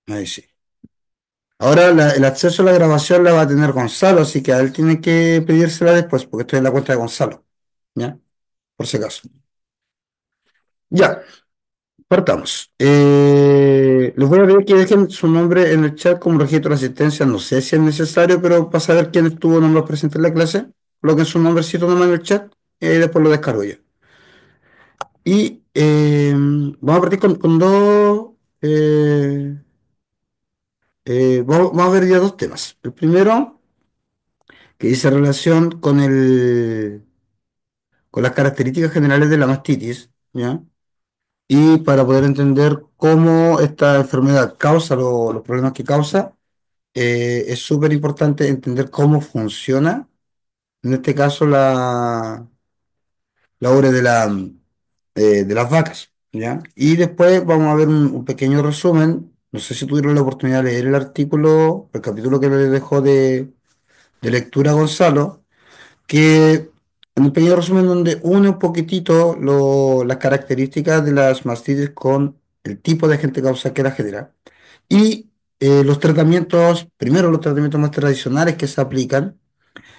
Ahí sí. Ahora el acceso a la grabación la va a tener Gonzalo, así que a él tiene que pedírsela después, porque estoy en la cuenta de Gonzalo. ¿Ya? Por si acaso. Ya, partamos. Les voy a pedir que dejen su nombre en el chat como registro de asistencia. No sé si es necesario, pero para saber quién estuvo nomás presente en la clase, coloquen su nombrecito nomás en el chat y después lo descargo yo. Y vamos a partir con dos. Vamos a ver ya dos temas. El primero, que dice relación con las características generales de la mastitis, ¿ya? Y para poder entender cómo esta enfermedad causa los problemas que causa, es súper importante entender cómo funciona, en este caso, la ubre de las vacas, ¿ya? Y después vamos a ver un pequeño resumen. No sé si tuvieron la oportunidad de leer el artículo, el capítulo que le dejó de lectura a Gonzalo, que en un pequeño resumen donde une un poquitito las características de las mastitis con el tipo de agente causa que la genera. Y los tratamientos, primero los tratamientos más tradicionales que se aplican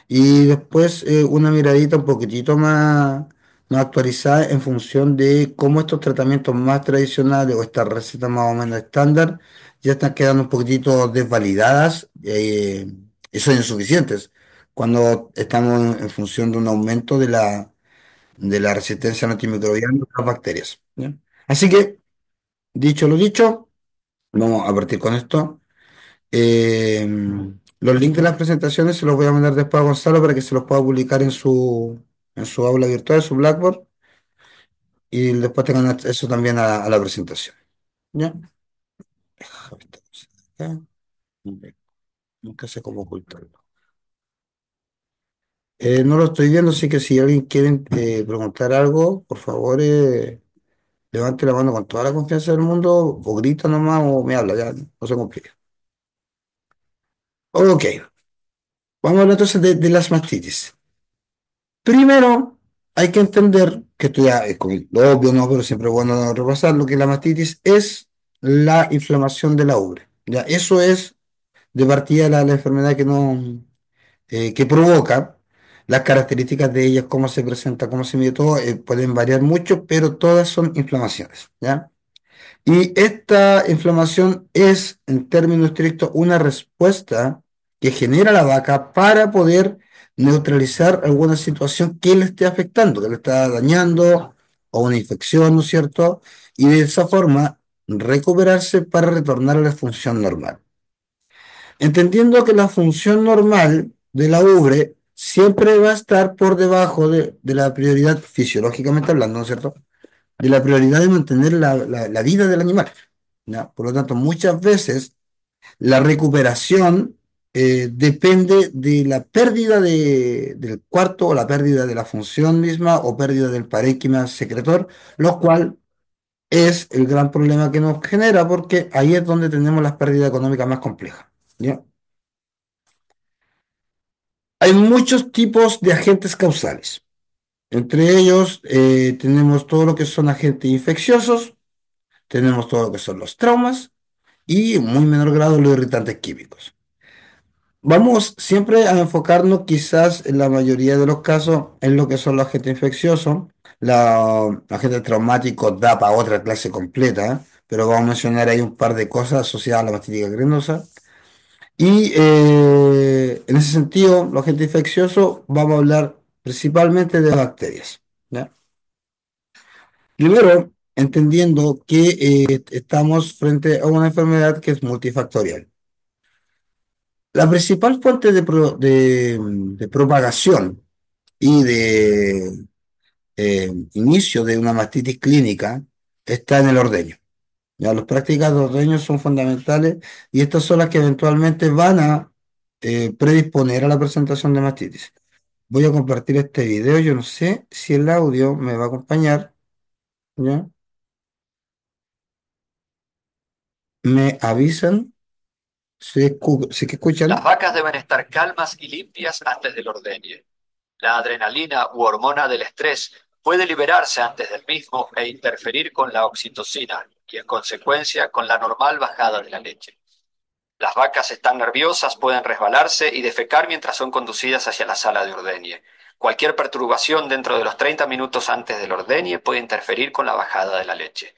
y después una miradita un poquitito más actualizada en función de cómo estos tratamientos más tradicionales o estas recetas más o menos estándar ya están quedando un poquitito desvalidadas y son insuficientes cuando estamos en función de un aumento de la resistencia antimicrobiana a las bacterias. ¿Ya? Así que, dicho lo dicho, vamos a partir con esto. Eh, los links de las presentaciones se los voy a mandar después a Gonzalo para que se los pueda publicar en su aula virtual, en su Blackboard, y después tengan acceso también a la presentación. ¿Ya? Déjame esta cosa acá. Nunca sé cómo ocultarlo. No lo estoy viendo, así que si alguien quiere preguntar algo, por favor, levante la mano con toda la confianza del mundo, o grita nomás o me habla, ya, no se complica. Ok, vamos a hablar entonces de las mastitis. Primero, hay que entender que esto ya es como lo obvio, ¿no? Pero siempre es bueno repasar lo que la mastitis es la inflamación de la ubre. Ya, eso es de partida la enfermedad que no que provoca. Las características de ellas, cómo se presenta, cómo se mide todo, pueden variar mucho, pero todas son inflamaciones, ¿ya? Y esta inflamación es, en términos estrictos, una respuesta que genera la vaca para poder neutralizar alguna situación que le esté afectando, que le está dañando, o una infección, ¿no es cierto? Y de esa forma recuperarse para retornar a la función normal. Entendiendo que la función normal de la ubre siempre va a estar por debajo de la prioridad, fisiológicamente hablando, ¿no es cierto? De la prioridad de mantener la vida del animal. ¿Ya? Por lo tanto, muchas veces la recuperación depende de la pérdida del cuarto o la pérdida de la función misma o pérdida del parénquima secretor, lo cual es el gran problema que nos genera porque ahí es donde tenemos las pérdidas económicas más complejas. ¿Ya? Hay muchos tipos de agentes causales. Entre ellos tenemos todo lo que son agentes infecciosos, tenemos todo lo que son los traumas y en muy menor grado los irritantes químicos. Vamos siempre a enfocarnos quizás en la mayoría de los casos en lo que son los agentes infecciosos. Los agentes traumáticos da para otra clase completa, ¿eh? Pero vamos a mencionar ahí un par de cosas asociadas a la mastitis granosa. Y en ese sentido, los agentes infecciosos, vamos a hablar principalmente de bacterias. ¿Ya? Primero, entendiendo que estamos frente a una enfermedad que es multifactorial. La principal fuente de propagación y de inicio de una mastitis clínica está en el ordeño. Ya, las prácticas de ordeño son fundamentales y estas son las que eventualmente van a predisponer a la presentación de mastitis. Voy a compartir este video, yo no sé si el audio me va a acompañar, ¿ya? Me avisan si que Las escuchan. vacas deben estar calmas y limpias antes del ordeñe. La adrenalina u hormona del estrés puede liberarse antes del mismo e interferir con la oxitocina, y en consecuencia con la normal bajada de la leche. Las vacas están nerviosas, pueden resbalarse y defecar mientras son conducidas hacia la sala de ordeñe. Cualquier perturbación dentro de los 30 minutos antes del ordeñe puede interferir con la bajada de la leche.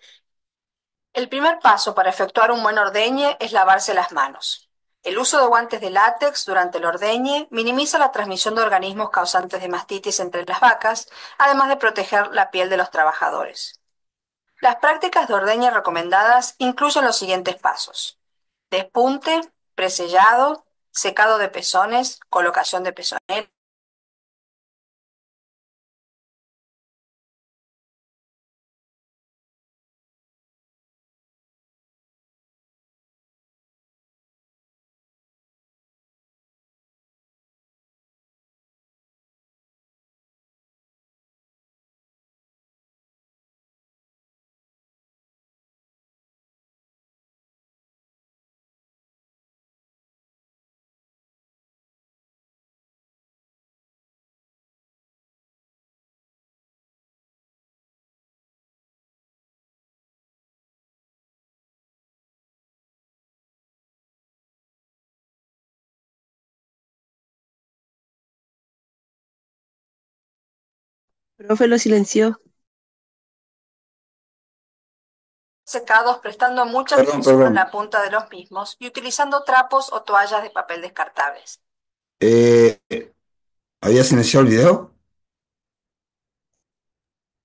El primer paso para efectuar un buen ordeñe es lavarse las manos. El uso de guantes de látex durante el ordeñe minimiza la transmisión de organismos causantes de mastitis entre las vacas, además de proteger la piel de los trabajadores. Las prácticas de ordeñe recomendadas incluyen los siguientes pasos: despunte, presellado, secado de pezones, colocación de pezoneras. Profe lo silenció. Secados prestando mucha Perdón, atención a perdón. la punta de los mismos y utilizando trapos o toallas de papel descartables. Eh, ¿Había silenciado el video?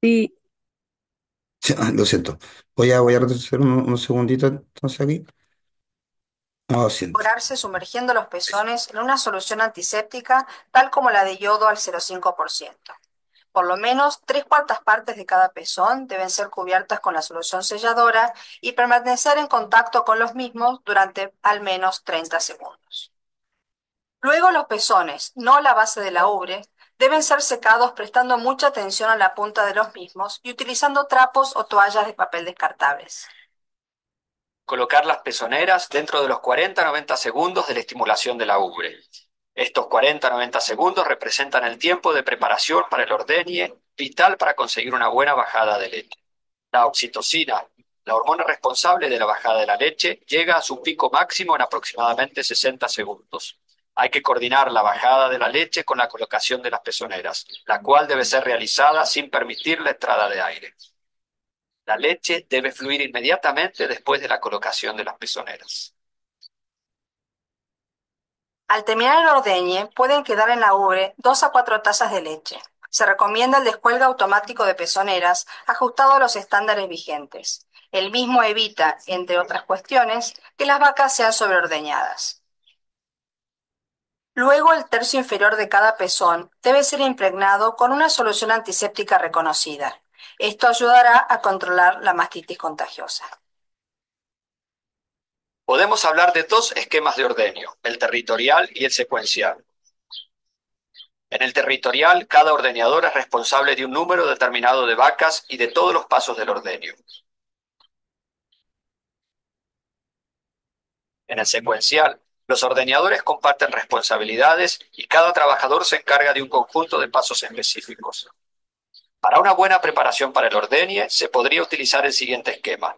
Sí, Sí, lo siento. Voy a retroceder unos segunditos entonces aquí. No, lo siento. Asegurarse sumergiendo los pezones en una solución antiséptica tal como la de yodo al 0,5%. Por lo menos 3/4 partes de cada pezón deben ser cubiertas con la solución selladora y permanecer en contacto con los mismos durante al menos 30 segundos. Luego los pezones, no la base de la ubre, deben ser secados prestando mucha atención a la punta de los mismos y utilizando trapos o toallas de papel descartables. Colocar las pezoneras dentro de los 40-90 segundos de la estimulación de la ubre. Estos 40-90 segundos representan el tiempo de preparación para el ordeñe, vital para conseguir una buena bajada de leche. La oxitocina, la hormona responsable de la bajada de la leche, llega a su pico máximo en aproximadamente 60 segundos. Hay que coordinar la bajada de la leche con la colocación de las pezoneras, la cual debe ser realizada sin permitir la entrada de aire. La leche debe fluir inmediatamente después de la colocación de las pezoneras. Al terminar el ordeñe, pueden quedar en la ubre 2 a 4 tazas de leche. Se recomienda el descuelgue automático de pezoneras ajustado a los estándares vigentes. El mismo evita, entre otras cuestiones, que las vacas sean sobreordeñadas. Luego, el tercio inferior de cada pezón debe ser impregnado con una solución antiséptica reconocida. Esto ayudará a controlar la mastitis contagiosa. Podemos hablar de dos esquemas de ordeño, el territorial y el secuencial. En el territorial, cada ordeñador es responsable de un número determinado de vacas y de todos los pasos del ordeño. En el secuencial, los ordeñadores comparten responsabilidades y cada trabajador se encarga de un conjunto de pasos específicos. Para una buena preparación para el ordeñe, se podría utilizar el siguiente esquema.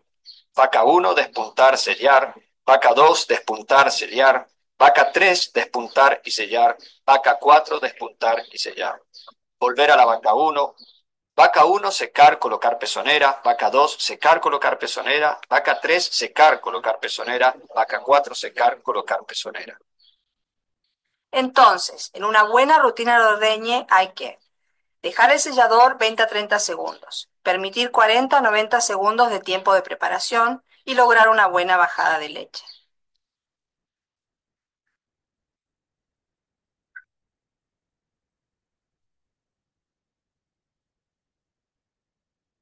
Vaca 1, despuntar, sellar. Vaca 2, despuntar, sellar. Vaca 3, despuntar y sellar. Vaca 4, despuntar y sellar. Volver a la vaca 1. Vaca 1, secar, colocar pezonera. Vaca 2, secar, colocar pezonera. Vaca 3, secar, colocar pezonera. Vaca 4, secar, colocar pezonera. Entonces, en una buena rutina de ordeñe hay que dejar el sellador 20 a 30 segundos, permitir 40 a 90 segundos de tiempo de preparación y lograr una buena bajada de leche.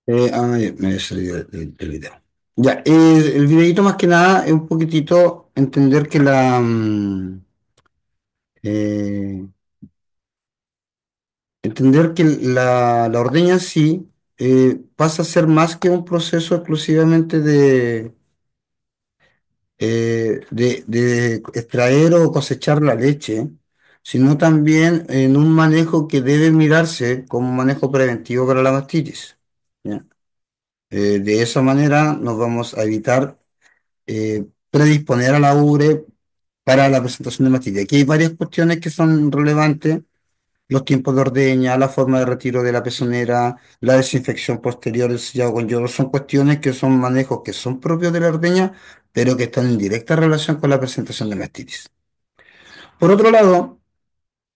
Ya, me había salido el video. Ya, el videito más que nada es un poquitito entender que eh, la ordeña en sí pasa a ser más que un proceso exclusivamente de extraer o cosechar la leche, sino también en un manejo que debe mirarse como manejo preventivo para la mastitis. ¿Ya? De esa manera nos vamos a evitar predisponer a la ubre para la presentación de mastilla. Aquí hay varias cuestiones que son relevantes: los tiempos de ordeña, la forma de retiro de la pezonera, la desinfección posterior, el sellado con yodo. Son cuestiones que son manejos que son propios de la ordeña, pero que están en directa relación con la presentación de mastitis. Por otro lado,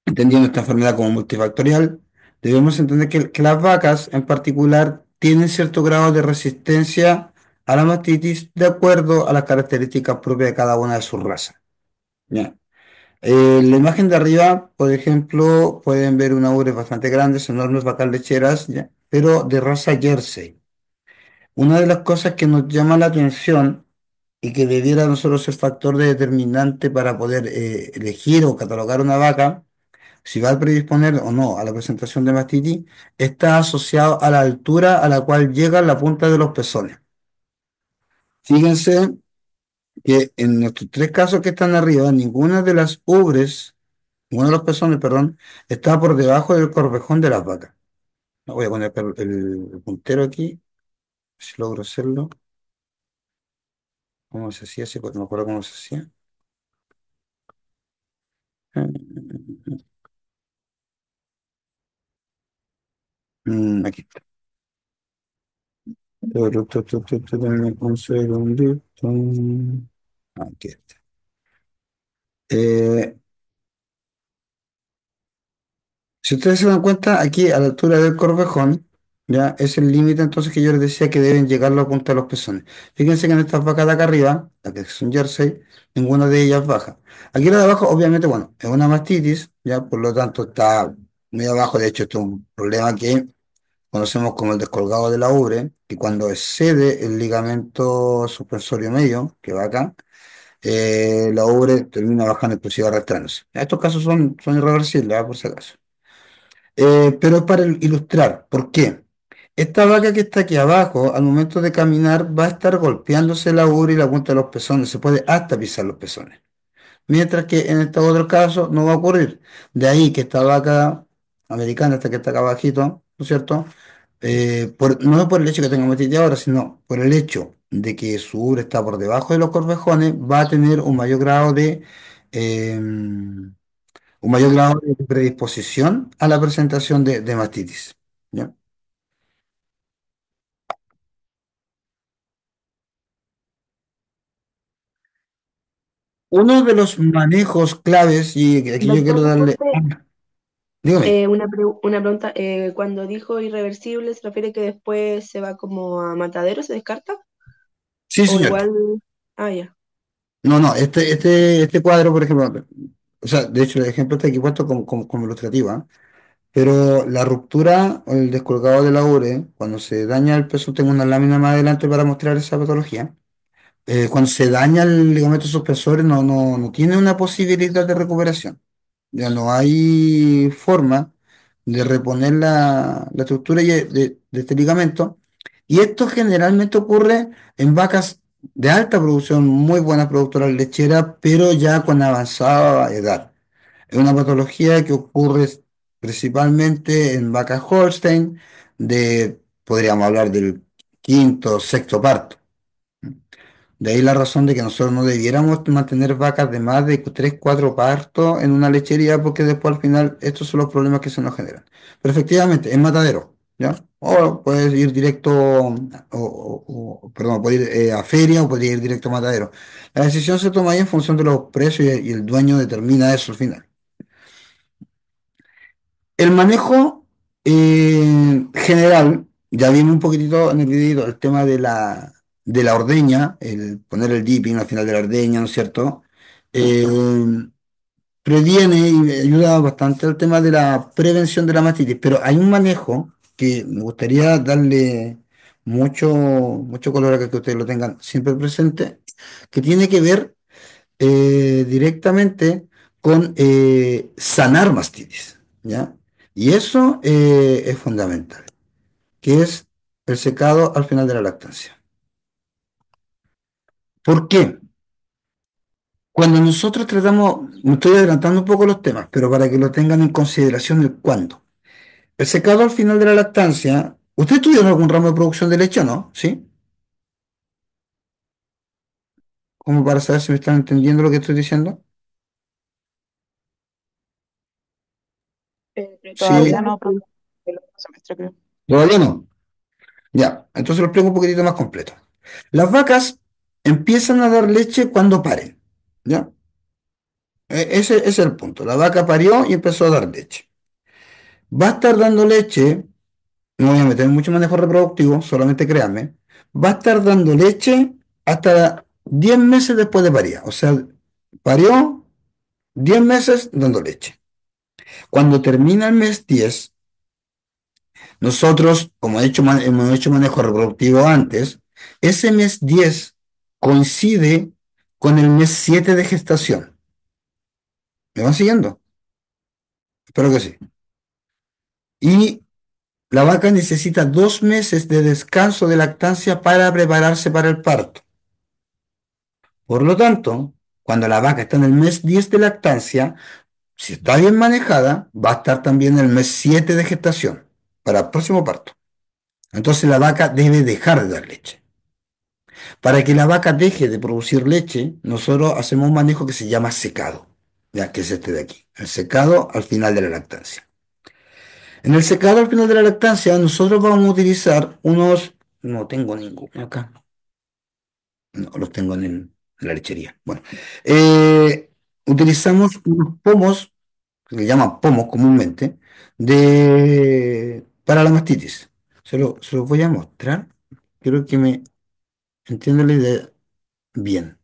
entendiendo esta enfermedad como multifactorial, debemos entender que las vacas en particular tienen cierto grado de resistencia a la mastitis de acuerdo a las características propias de cada una de sus razas. ¿Ya? La imagen de arriba, por ejemplo, pueden ver una ubre bastante grandes, enormes vacas lecheras, ¿ya? Pero de raza Jersey. Una de las cosas que nos llama la atención y que debiera nosotros ser factor de determinante para poder elegir o catalogar una vaca, si va a predisponer o no a la presentación de mastitis, está asociado a la altura a la cual llega la punta de los pezones. Fíjense que en nuestros tres casos que están arriba, ninguna de las ubres, ninguno de los pezones, perdón, está por debajo del corvejón de las vacas. Voy a poner el puntero aquí, si logro hacerlo. ¿Cómo se hacía? Sí, porque no me acuerdo cómo se hacía. Aquí está. Dame un segundito. Aquí está. Eh, Si ustedes se dan cuenta, aquí a la altura del corvejón, ya es el límite entonces que yo les decía que deben llegar la punta de los pezones. Fíjense que en estas vacas de acá arriba, las que son jersey, ninguna de ellas baja. Aquí la de abajo, obviamente, bueno, es una mastitis, ya por lo tanto está muy abajo. De hecho, esto es un problema que conocemos como el descolgado de la ubre, que cuando excede el ligamento suspensorio medio, que va acá, la ubre termina bajando inclusive arrastrándose. Estos casos son irreversibles, por si acaso. Pero es para ilustrar, ¿por qué? Esta vaca que está aquí abajo, al momento de caminar, va a estar golpeándose la ubre y la punta de los pezones, se puede hasta pisar los pezones. Mientras que en estos otros casos no va a ocurrir. De ahí que esta vaca americana, esta que está acá abajito, ¿no es cierto? No por el hecho que tenga mastilla ahora, sino por el hecho de que su ubre está por debajo de los corvejones, va a tener un mayor grado de predisposición a la presentación de mastitis. ¿Ya? Uno de los manejos claves, y aquí yo Doctor, quiero darle... disculpe, Dígame. una pregunta. Cuando dijo irreversible, ¿se refiere que después se va como a matadero, se descarta? Sí, O señor. igual. Ah, ya. No, no, este cuadro, por ejemplo, o sea, de hecho el ejemplo está aquí puesto como ilustrativo, ¿ah? Pero la ruptura o el descolgado de la ubre, cuando se daña el peso, tengo una lámina más adelante para mostrar esa patología. Cuando se daña el ligamento suspensor, no tiene una posibilidad de recuperación. Ya no hay forma de reponer la estructura de este ligamento. Y esto generalmente ocurre en vacas de alta producción, muy buenas productoras lecheras, pero ya con avanzada edad. Es una patología que ocurre principalmente en vacas Holstein, podríamos hablar del quinto, sexto parto. De ahí la razón de que nosotros no debiéramos mantener vacas de más de 3 4 partos en una lechería, porque después al final estos son los problemas que se nos generan. Pero efectivamente, es matadero, ¿ya? O puedes ir directo, perdón, puedes ir a feria o puedes ir directo a matadero. La decisión se toma ahí en función de los precios y el dueño determina eso al final. El manejo general, ya vimos un poquitito en el video el tema de la ordeña, el poner el dipping al final de la ordeña, ¿no es cierto? Eh, Previene y ayuda bastante al tema de la prevención de la mastitis, pero hay un manejo que me gustaría darle mucho color a que ustedes lo tengan siempre presente, que tiene que ver directamente con sanar mastitis, ¿ya? Y eso es fundamental, que es el secado al final de la lactancia. ¿Por qué? Cuando nosotros tratamos, me estoy adelantando un poco los temas, pero para que lo tengan en consideración el cuándo. El secado al final de la lactancia ¿Usted estudió en algún ramo de producción de leche o no? ¿Sí? Como para saber si me están entendiendo lo que estoy diciendo. Pero Sí, todavía Todavía no, no, pues, pues, el otro semestre creo. todavía no. Ya, entonces lo explico un poquitito más completo. Las vacas empiezan a dar leche cuando paren. ¿Ya? Ese es el punto. La vaca parió y empezó a dar leche. Va a estar dando leche, no voy a meter en mucho manejo reproductivo, solamente créanme, va a estar dando leche hasta 10 meses después de parir. O sea, parió 10 meses dando leche. Cuando termina el mes 10, nosotros, como hemos hecho manejo reproductivo antes, ese mes 10 coincide con el mes 7 de gestación. ¿Me van siguiendo? Espero que sí. Y la vaca necesita 2 meses de descanso de lactancia para prepararse para el parto. Por lo tanto, cuando la vaca está en el mes 10 de lactancia, si está bien manejada, va a estar también en el mes 7 de gestación para el próximo parto. Entonces la vaca debe dejar de dar leche. Para que la vaca deje de producir leche, nosotros hacemos un manejo que se llama secado, ya que es este de aquí, el secado al final de la lactancia. En el secado al final de la lactancia, nosotros vamos a utilizar unos, no tengo ninguno acá, no los tengo en la lechería. Bueno, utilizamos unos pomos, que se llaman pomos comúnmente, para la mastitis. Se los voy a mostrar. Quiero que me entiendan la idea bien.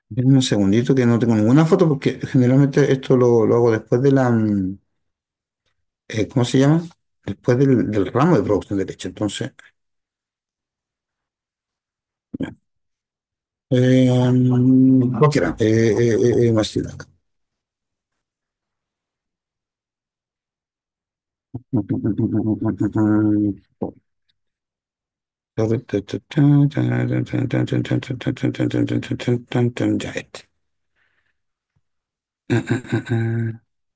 Denme un segundito que no tengo ninguna foto porque generalmente esto lo hago después de ¿cómo se llama? Después del ramo de producción de leche. Entonces, ya. Cualquiera, Mastidac. Ya este.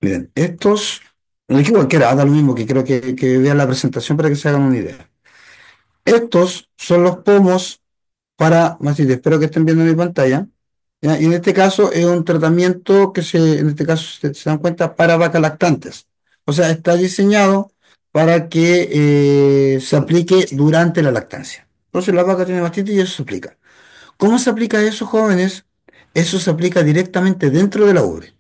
Miren, estos, no dije cualquiera, da lo mismo que creo que vean la presentación para que se hagan una idea. Estos son los pomos para mastitis. Espero que estén viendo mi pantalla. ¿Ya? Y en este caso es un tratamiento en este caso se dan cuenta, para vacas lactantes. O sea, está diseñado para que se aplique durante la lactancia. Entonces la vaca tiene mastitis y eso se aplica. ¿Cómo se aplica a esos jóvenes? Eso se aplica directamente dentro de la ubre.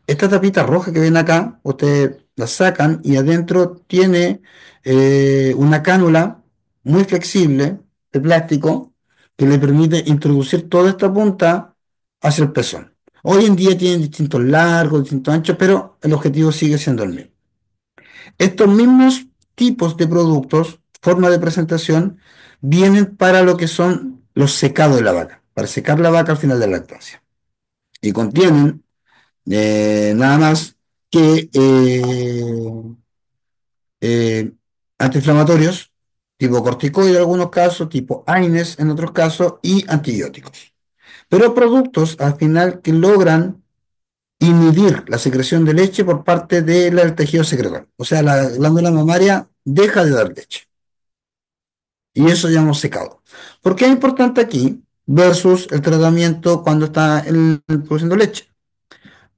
Esta tapita roja que ven acá, ustedes la sacan y adentro tiene una cánula muy flexible de plástico que le permite introducir toda esta punta hacia el pezón. Hoy en día tienen distintos largos, distintos anchos, pero el objetivo sigue siendo el mismo. Estos mismos tipos de productos, forma de presentación, vienen para lo que son los secados de la vaca, para secar la vaca al final de la lactancia. Y contienen nada más que eh, antiinflamatorios, tipo corticoides en algunos casos, tipo AINES en otros casos, y antibióticos. Pero productos al final que logran inhibir la secreción de leche por parte del tejido secretor. O sea, la glándula mamaria deja de dar leche. Y eso llamamos secado. ¿Por qué es importante aquí versus el tratamiento cuando está produciendo leche?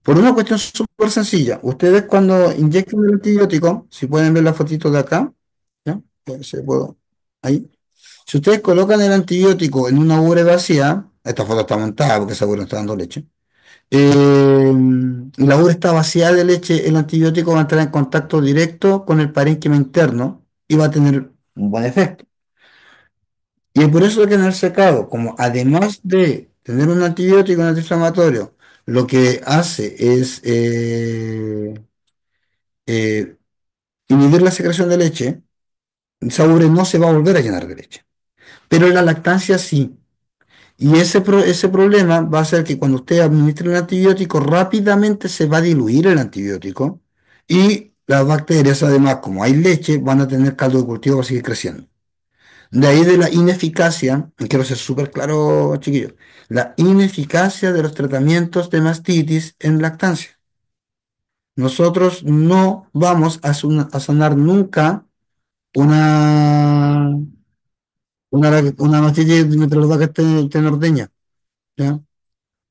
Por una cuestión súper sencilla. Ustedes cuando inyectan el antibiótico, si pueden ver la fotito de acá, ¿ya? Se puedo, ahí. Si ustedes colocan el antibiótico en una ubre vacía, esta foto está montada porque esa ubre no está dando leche, y la ubre está vacía de leche, el antibiótico va a entrar en contacto directo con el parénquima interno y va a tener un buen efecto. Y es por eso que en el secado, como además de tener un antibiótico, un antiinflamatorio, lo que hace es eh, inhibir la secreción de leche, esa ubre no se va a volver a llenar de leche. Pero en la lactancia sí. Y ese problema va a hacer que cuando usted administre el antibiótico, rápidamente se va a diluir el antibiótico y las bacterias, además, como hay leche, van a tener caldo de cultivo para seguir creciendo. De ahí de la ineficacia, y quiero ser súper claro, chiquillos, la ineficacia de los tratamientos de mastitis en lactancia. Nosotros no vamos a sanar nunca una, una mastitis mientras la vaca esté ordeña, ¿ya?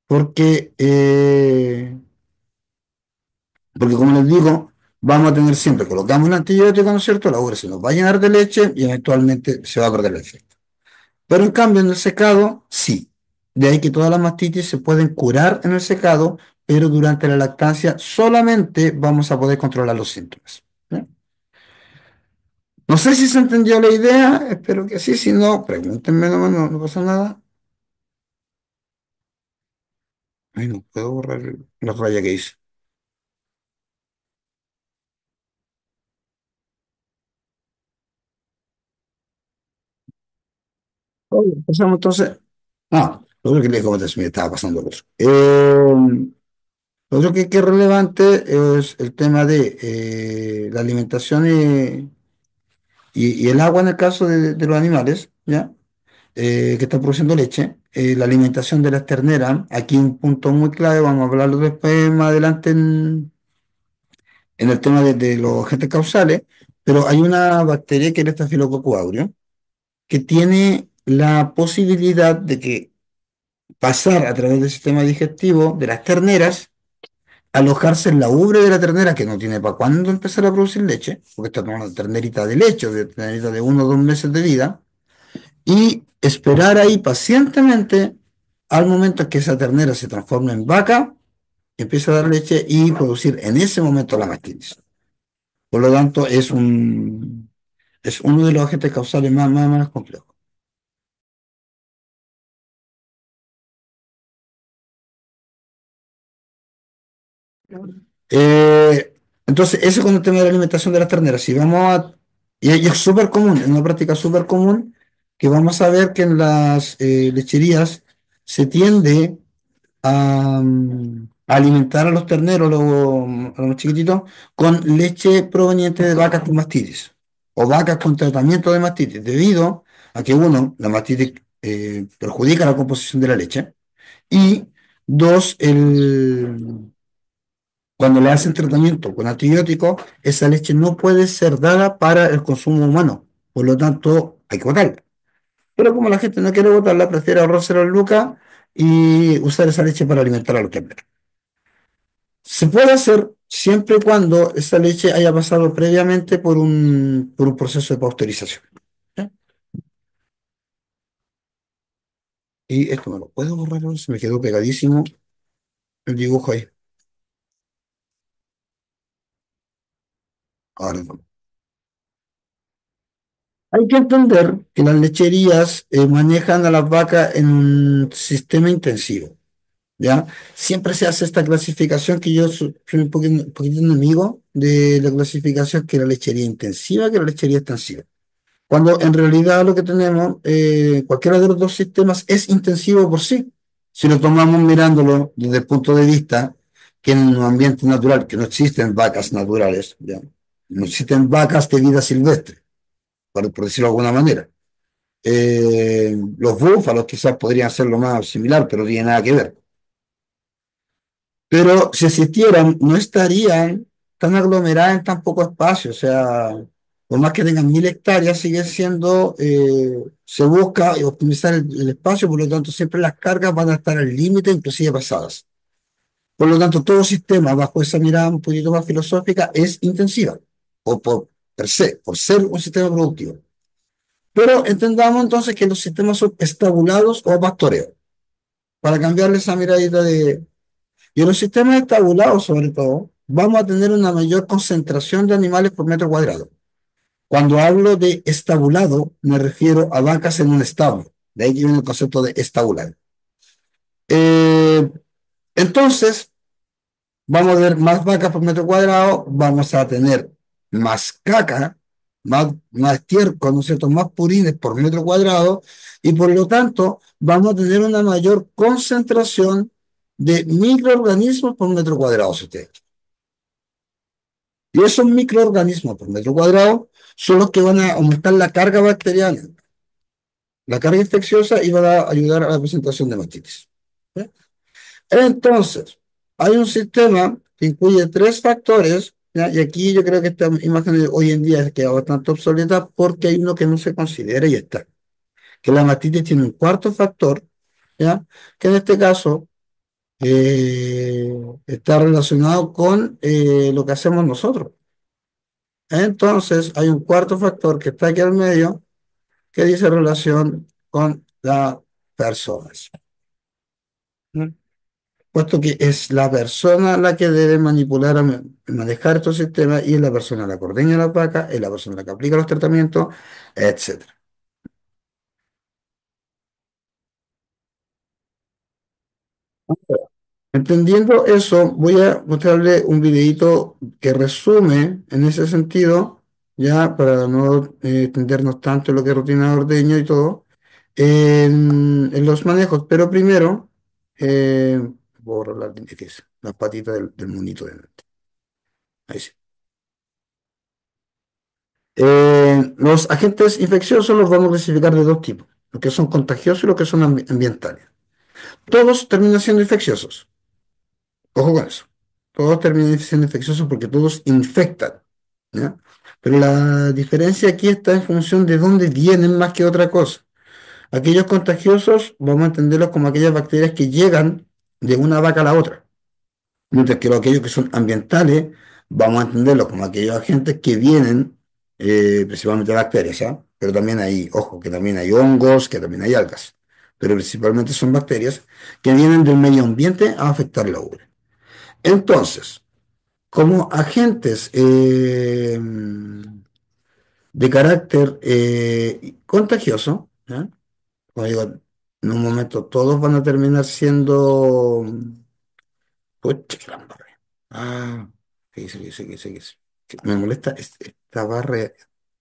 Porque, porque como les digo, vamos a tener siempre, colocamos un antibiótico, ¿no es cierto? La ubre se nos va a llenar de leche y eventualmente se va a perder el efecto. Pero en cambio en el secado, sí. De ahí que todas las mastitis se pueden curar en el secado, pero durante la lactancia solamente vamos a poder controlar los síntomas. ¿Ya? No sé si se entendió la idea, espero que sí, si no, pregúntenme nomás, no pasa nada. Ay, no puedo borrar la raya que hice. Ok, empezamos entonces. Lo otro que les comenté, se me estaba pasando el otro. Lo otro que es relevante es el tema de la alimentación y el agua en el caso de los animales, ¿ya? Que están produciendo leche. La alimentación de las terneras, aquí un punto muy clave, vamos a hablarlo después más adelante en el tema de los agentes causales, pero hay una bacteria que es el Staphylococcus aureus, que tiene la posibilidad de que pasar a través del sistema digestivo de las terneras, alojarse en la ubre de la ternera, que no tiene para cuándo empezar a producir leche, porque está tomando ternerita de leche, de ternerita de 1 o 2 meses de vida, y esperar ahí pacientemente al momento en que esa ternera se transforme en vaca, empieza a dar leche y producir en ese momento la mastitis. Por lo tanto, es uno de los agentes causales más complejos. Entonces, ese con el tema de la alimentación de las terneras. Si vamos a, y es súper común, es una práctica súper común, que vamos a ver que en las lecherías se tiende a alimentar a los terneros, a los más chiquititos, con leche proveniente de vacas con mastitis o vacas con tratamiento de mastitis, debido a que, uno, la mastitis perjudica la composición de la leche y dos, cuando le hacen tratamiento con antibióticos, esa leche no puede ser dada para el consumo humano, por lo tanto hay que botarla. Pero como la gente no quiere botarla, prefiere ahorrarse las lucas y usar esa leche para alimentar a los terneros. Se puede hacer siempre y cuando esa leche haya pasado previamente por un proceso de pasteurización. ¿Ya? Y esto me lo puedo borrar, ¿no? Se me quedó pegadísimo el dibujo ahí. Ahora no. Hay que entender que las lecherías manejan a las vacas en un sistema intensivo, ¿ya? Siempre se hace esta clasificación que yo soy un poquito enemigo de la clasificación que la lechería intensiva, que la lechería extensiva. Cuando en realidad lo que tenemos, cualquiera de los dos sistemas es intensivo por sí. Si lo tomamos mirándolo desde el punto de vista que en un ambiente natural, que no existen vacas naturales, ¿ya? No existen vacas de vida silvestre, por decirlo de alguna manera. Los búfalos quizás podrían ser lo más similar, pero no tiene nada que ver. Pero si existieran, no estarían tan aglomeradas en tan poco espacio. O sea, por más que tengan 1.000 hectáreas, sigue siendo, se busca optimizar el espacio, por lo tanto, siempre las cargas van a estar al límite, inclusive pasadas. Por lo tanto, todo sistema, bajo esa mirada un poquito más filosófica, es intensiva, o por per se, por ser un sistema productivo. Pero entendamos entonces que los sistemas son estabulados o pastoreo, para cambiarle esa miradita de, y en los sistemas estabulados, sobre todo, vamos a tener una mayor concentración de animales por metro cuadrado. Cuando hablo de estabulado, me refiero a vacas en un establo. De ahí viene el concepto de estabular. Eh, entonces, vamos a ver más vacas por metro cuadrado, vamos a tener más caca, más estiércol, ¿no es cierto?, más purines por metro cuadrado, y por lo tanto vamos a tener una mayor concentración de microorganismos por metro cuadrado, si ustedes. Y esos microorganismos por metro cuadrado son los que van a aumentar la carga bacteriana. la carga infecciosa y va a ayudar a la presentación de mastitis. ¿Eh? Entonces, hay un sistema que incluye tres factores, ¿ya? Y aquí yo creo que esta imagen de hoy en día ha quedado bastante obsoleta porque hay uno que no se considera y está, que la mastitis tiene un cuarto factor, ¿ya? Que en este caso eh, está relacionado con lo que hacemos nosotros. Entonces, hay un cuarto factor que está aquí al medio que dice relación con las personas. ¿No? Puesto que es la persona la que debe manipular, manejar estos sistemas y es la persona la que ordeña las vacas, es la persona la que aplica los tratamientos, etcétera. Entendiendo eso, voy a mostrarle un videito que resume en ese sentido, ya para no extendernos tanto en lo que es rutina de ordeño y todo, en los manejos. Pero primero, eh, borro las patitas del monito de delante. Ahí sí. Los agentes infecciosos los vamos a clasificar de dos tipos, los que son contagiosos y los que son ambientales. Todos terminan siendo infecciosos. Ojo con eso. Todos terminan siendo infecciosos porque todos infectan, ¿ya? Pero la diferencia aquí está en función de dónde vienen más que otra cosa. Aquellos contagiosos vamos a entenderlos como aquellas bacterias que llegan de una vaca a la otra. Mientras que aquellos que son ambientales, vamos a entenderlos como aquellos agentes que vienen, principalmente bacterias, ¿ah? Pero también hay, ojo, que también hay hongos, que también hay algas. Pero principalmente son bacterias que vienen del medio ambiente a afectar la ubre. Entonces, como agentes de carácter contagioso, ¿ya? Como digo, en un momento todos van a terminar siendo. Pucha, que la embarré. Ah, ¿qué dice? ¿Qué dice? ¿Qué dice? ¿Qué dice? Que me molesta esta barra de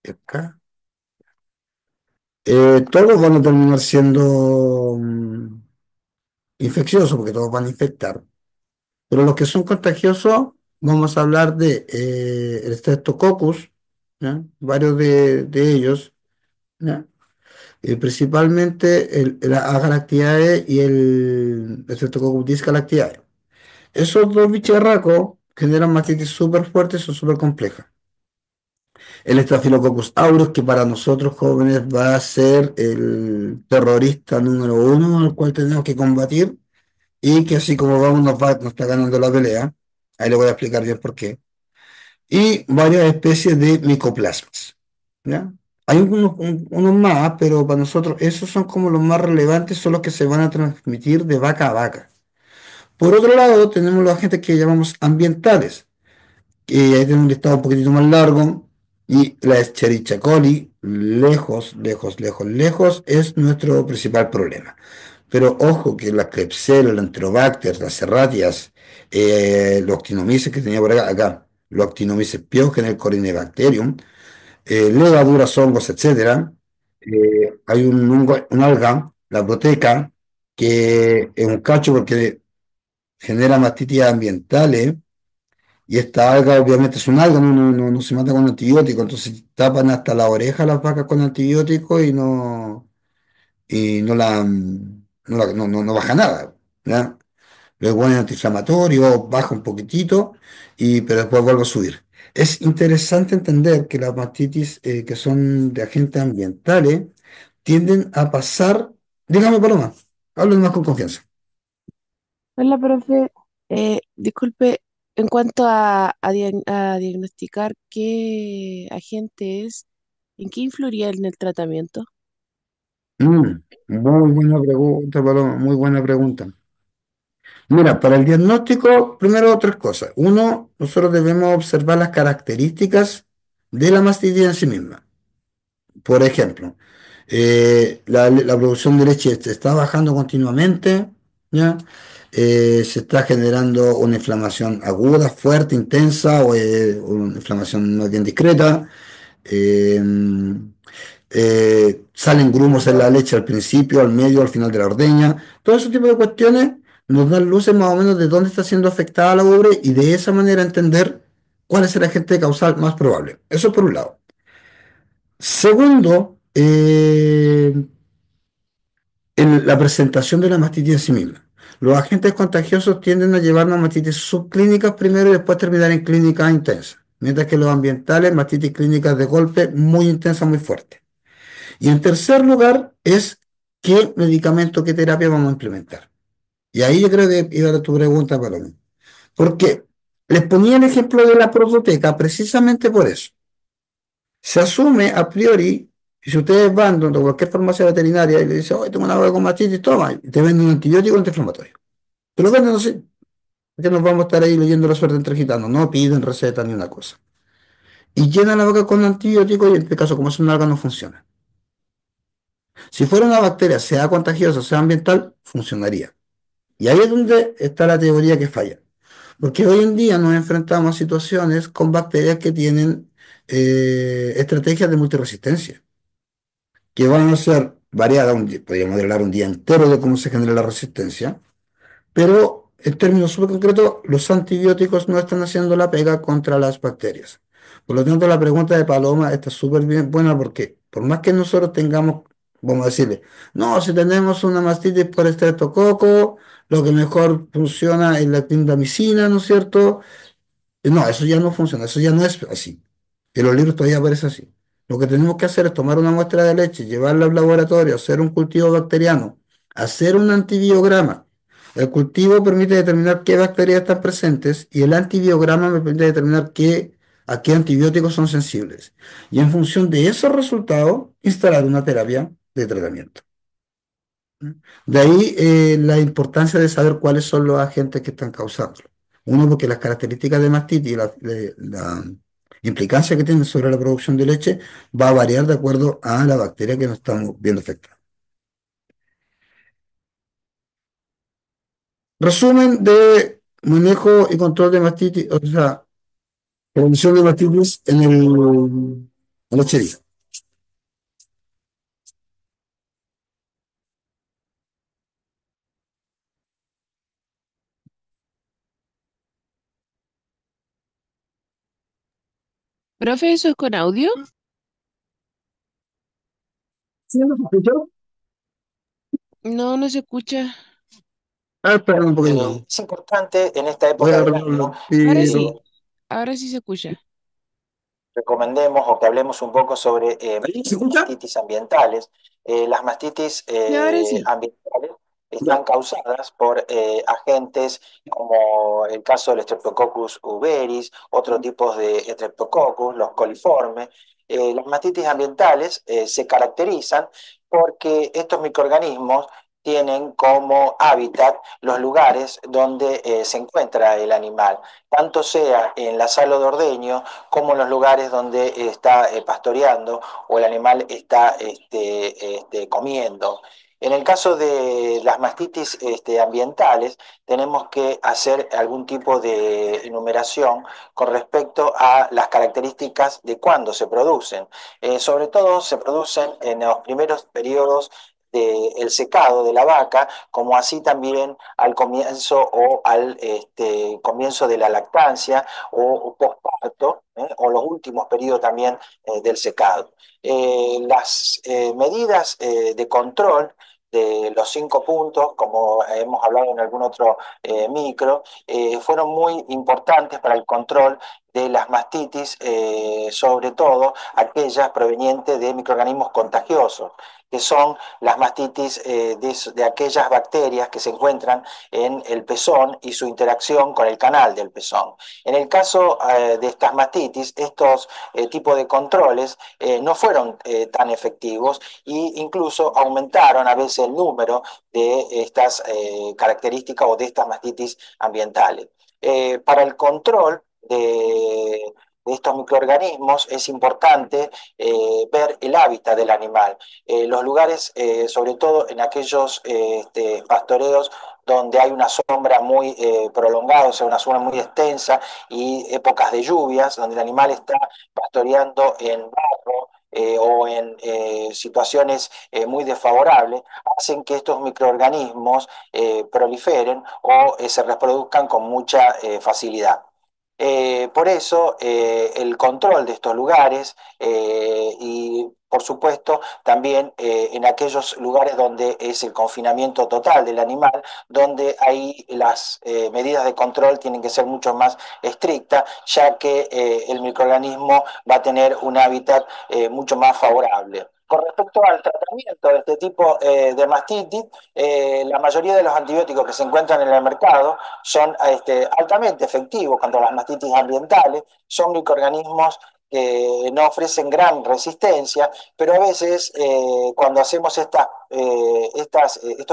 acá. Todos van a terminar siendo infecciosos porque todos van a infectar. Pero los que son contagiosos, vamos a hablar de el Streptococcus, ¿ya? Varios de ellos, ¿ya? Principalmente el Agalactiae y el Streptococcus discalactiae. Esos dos bicharracos generan mastitis súper fuertes y son súper complejas. El Staphylococcus aureus, que para nosotros jóvenes va a ser el terrorista número uno al cual tenemos que combatir y que así como vamos nos está ganando la pelea. Ahí le voy a explicar bien por qué. Y varias especies de micoplasmas, ¿ya? Hay unos más, pero para nosotros esos son como los más relevantes, son los que se van a transmitir de vaca a vaca. Por otro lado, tenemos los agentes que llamamos ambientales, que ahí tenemos un listado un poquitito más largo, y la Escherichia coli, lejos, lejos, lejos, lejos, es nuestro principal problema. Pero ojo que la Klebsiella, la Enterobacter, las Serratias, los actinomyces que tenía por acá, los actinomyces piógenes, el Corynebacterium, levaduras, hongos, etcétera. Hay un alga, la proteca, que es un cacho porque genera mastitis ambientales y esta alga obviamente es un alga, no se mata con antibióticos, entonces tapan hasta la oreja las vacas con antibióticos y no baja nada, ¿ya? Luego ponen antiinflamatorio, baja un poquitito, pero después vuelve a subir. Es interesante entender que las mastitis que son de agentes ambientales tienden a pasar, dígame Paloma, hablo más con confianza. Hola, profe. Disculpe, en cuanto a diagnosticar qué agente es, ¿en qué influiría en el tratamiento? Muy buena pregunta, Paloma, muy buena pregunta. Mira, para el diagnóstico, primero tres cosas. Uno, nosotros debemos observar las características de la mastitis en sí misma. Por ejemplo, la producción de leche se está bajando continuamente, ¿ya? Se está generando una inflamación aguda, fuerte, intensa, o una inflamación más bien discreta. eh, Salen grumos en la leche al principio, al medio, al final de la ordeña. Todo ese tipo de cuestiones nos dan luces más o menos de dónde está siendo afectada la ubre y de esa manera entender cuál es el agente causal más probable. Eso por un lado. Segundo, la presentación de la mastitis en sí misma. Los agentes contagiosos tienden a llevarnos a mastitis subclínicas primero y después terminar en clínicas intensas, mientras que los ambientales, mastitis clínicas de golpe muy intensas, muy fuertes. Y en tercer lugar es qué medicamento, qué terapia vamos a implementar. Y ahí yo creo que iba a tu pregunta, Paloma. Porque les ponía el ejemplo de la prototeca precisamente por eso. Se asume a priori, y si ustedes van donde cualquier farmacia veterinaria y le dicen, oye, tengo una hora con mastitis, toma, y te venden un antibiótico antiinflamatorio. Te lo venden así, porque nos vamos a estar ahí leyendo la suerte entre gitanos, no piden receta ni una cosa. Y llenan la boca con antibióticos y en este caso, como es un alga, no funciona. Si fuera una bacteria, sea contagiosa, sea ambiental, funcionaría. Y ahí es donde está la teoría que falla. Porque hoy en día nos enfrentamos a situaciones con bacterias que tienen estrategias de multiresistencia, que van a ser variadas, podríamos hablar un día entero de cómo se genera la resistencia, pero en términos súper concretos, los antibióticos no están haciendo la pega contra las bacterias. Por lo tanto, la pregunta de Paloma está súper bien buena porque por más que nosotros tengamos, vamos a decirle, no, si tenemos una mastitis por estreptococo, lo que mejor funciona es la clindamicina, ¿no es cierto? No, eso ya no funciona, eso ya no es así. En los libros todavía aparece así. Lo que tenemos que hacer es tomar una muestra de leche, llevarla al laboratorio, hacer un cultivo bacteriano, hacer un antibiograma. El cultivo permite determinar qué bacterias están presentes y el antibiograma me permite determinar a qué antibióticos son sensibles. Y en función de esos resultados, instalar una terapia de tratamiento. De ahí la importancia de saber cuáles son los agentes que están causándolo. Uno, porque las características de mastitis y la implicancia que tiene sobre la producción de leche va a variar de acuerdo a la bacteria que nos estamos viendo afectada. Resumen de manejo y control de mastitis, o sea, prevención de mastitis en lechería. Profe, ¿eso es con audio? ¿Sí me escuchó? No, no se escucha. Espera un poquito. Es importante en esta Voy época a del arreglarlo año al Ahora que sí, tiro. ahora sí se escucha. recomendemos o que hablemos un poco sobre ¿Se escucha? mastitis ambientales. Las mastitis Sí, ahora sí. ambientales están causadas por agentes como el caso del Streptococcus uberis, otros tipos de Streptococcus, los coliformes. Las mastitis ambientales se caracterizan porque estos microorganismos tienen como hábitat los lugares donde se encuentra el animal, tanto sea en la sala de ordeño como en los lugares donde está pastoreando o el animal está comiendo. En el caso de las mastitis ambientales, tenemos que hacer algún tipo de enumeración con respecto a las características de cuándo se producen. Sobre todo se producen en los primeros periodos del secado de la vaca, como así también al comienzo o al comienzo de la lactancia o posparto, o los últimos periodos también del secado. Las medidas de control de los 5 puntos, como hemos hablado en algún otro micro, fueron muy importantes para el control de las mastitis, sobre todo aquellas provenientes de microorganismos contagiosos, que son las mastitis de aquellas bacterias que se encuentran en el pezón y su interacción con el canal del pezón. En el caso de estas mastitis, estos tipos de controles no fueron tan efectivos e incluso aumentaron a veces el número de estas características o de estas mastitis ambientales. Para el control de estos microorganismos es importante ver el hábitat del animal. Los lugares, sobre todo en aquellos pastoreos donde hay una sombra muy prolongada, o sea, una zona muy extensa y épocas de lluvias, donde el animal está pastoreando en barro o en situaciones muy desfavorables, hacen que estos microorganismos proliferen o se reproduzcan con mucha facilidad. Por eso el control de estos lugares y por supuesto también en aquellos lugares donde es el confinamiento total del animal, donde ahí las medidas de control tienen que ser mucho más estrictas, ya que el microorganismo va a tener un hábitat mucho más favorable. Con respecto al tratamiento de este tipo de mastitis, la mayoría de los antibióticos que se encuentran en el mercado son altamente efectivos contra las mastitis ambientales, son microorganismos que no ofrecen gran resistencia, pero a veces cuando hacemos estos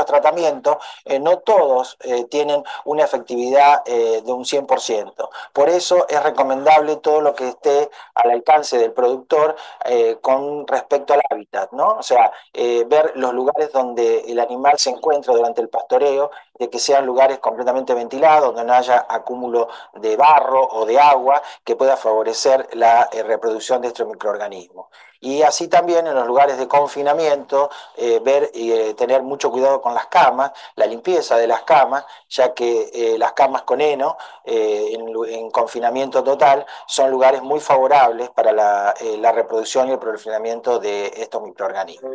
tratamientos, no todos tienen una efectividad de un 100%. Por eso es recomendable todo lo que esté al alcance del productor con respecto al hábitat, ¿no? O sea, ver los lugares donde el animal se encuentra durante el pastoreo, de que sean lugares completamente ventilados, donde no haya acúmulo de barro o de agua que pueda favorecer la reproducción de estos microorganismos. Y así también en los lugares de confinamiento, ver y tener mucho cuidado con las camas, la limpieza de las camas, ya que las camas con heno en confinamiento total son lugares muy favorables para la reproducción y el proliferamiento de estos microorganismos.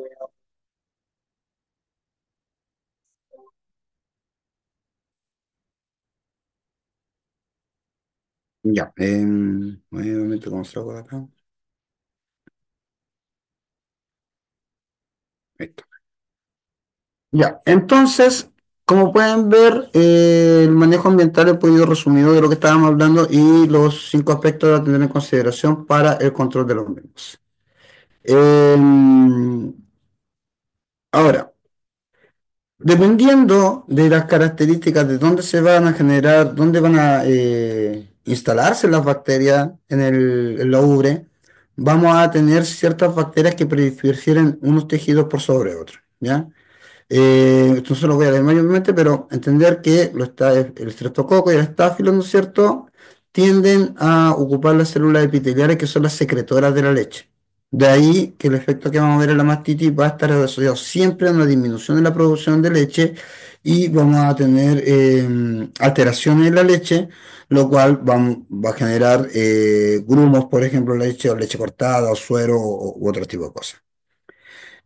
Ya, voy un momento cómo salgo de acá. Ahí está. Ya, entonces, como pueden ver, el manejo ambiental es un poquito resumido de lo que estábamos hablando y los 5 aspectos a tener en consideración para el control de los mismos. Ahora, dependiendo de las características de dónde se van a generar, dónde van a instalarse las bacterias en la ubre, vamos a tener ciertas bacterias que prefieren unos tejidos por sobre otros, ¿ya? Esto no se lo voy a leer mayormente, pero entender que el estreptococo y el estáfilo, ¿no es cierto?, tienden a ocupar las células epiteliales que son las secretoras de la leche. De ahí que el efecto que vamos a ver en la mastitis va a estar asociado siempre a una disminución en la producción de leche y vamos a tener alteraciones en la leche, lo cual va a generar grumos, por ejemplo, leche o leche cortada o suero u otro tipo de cosas.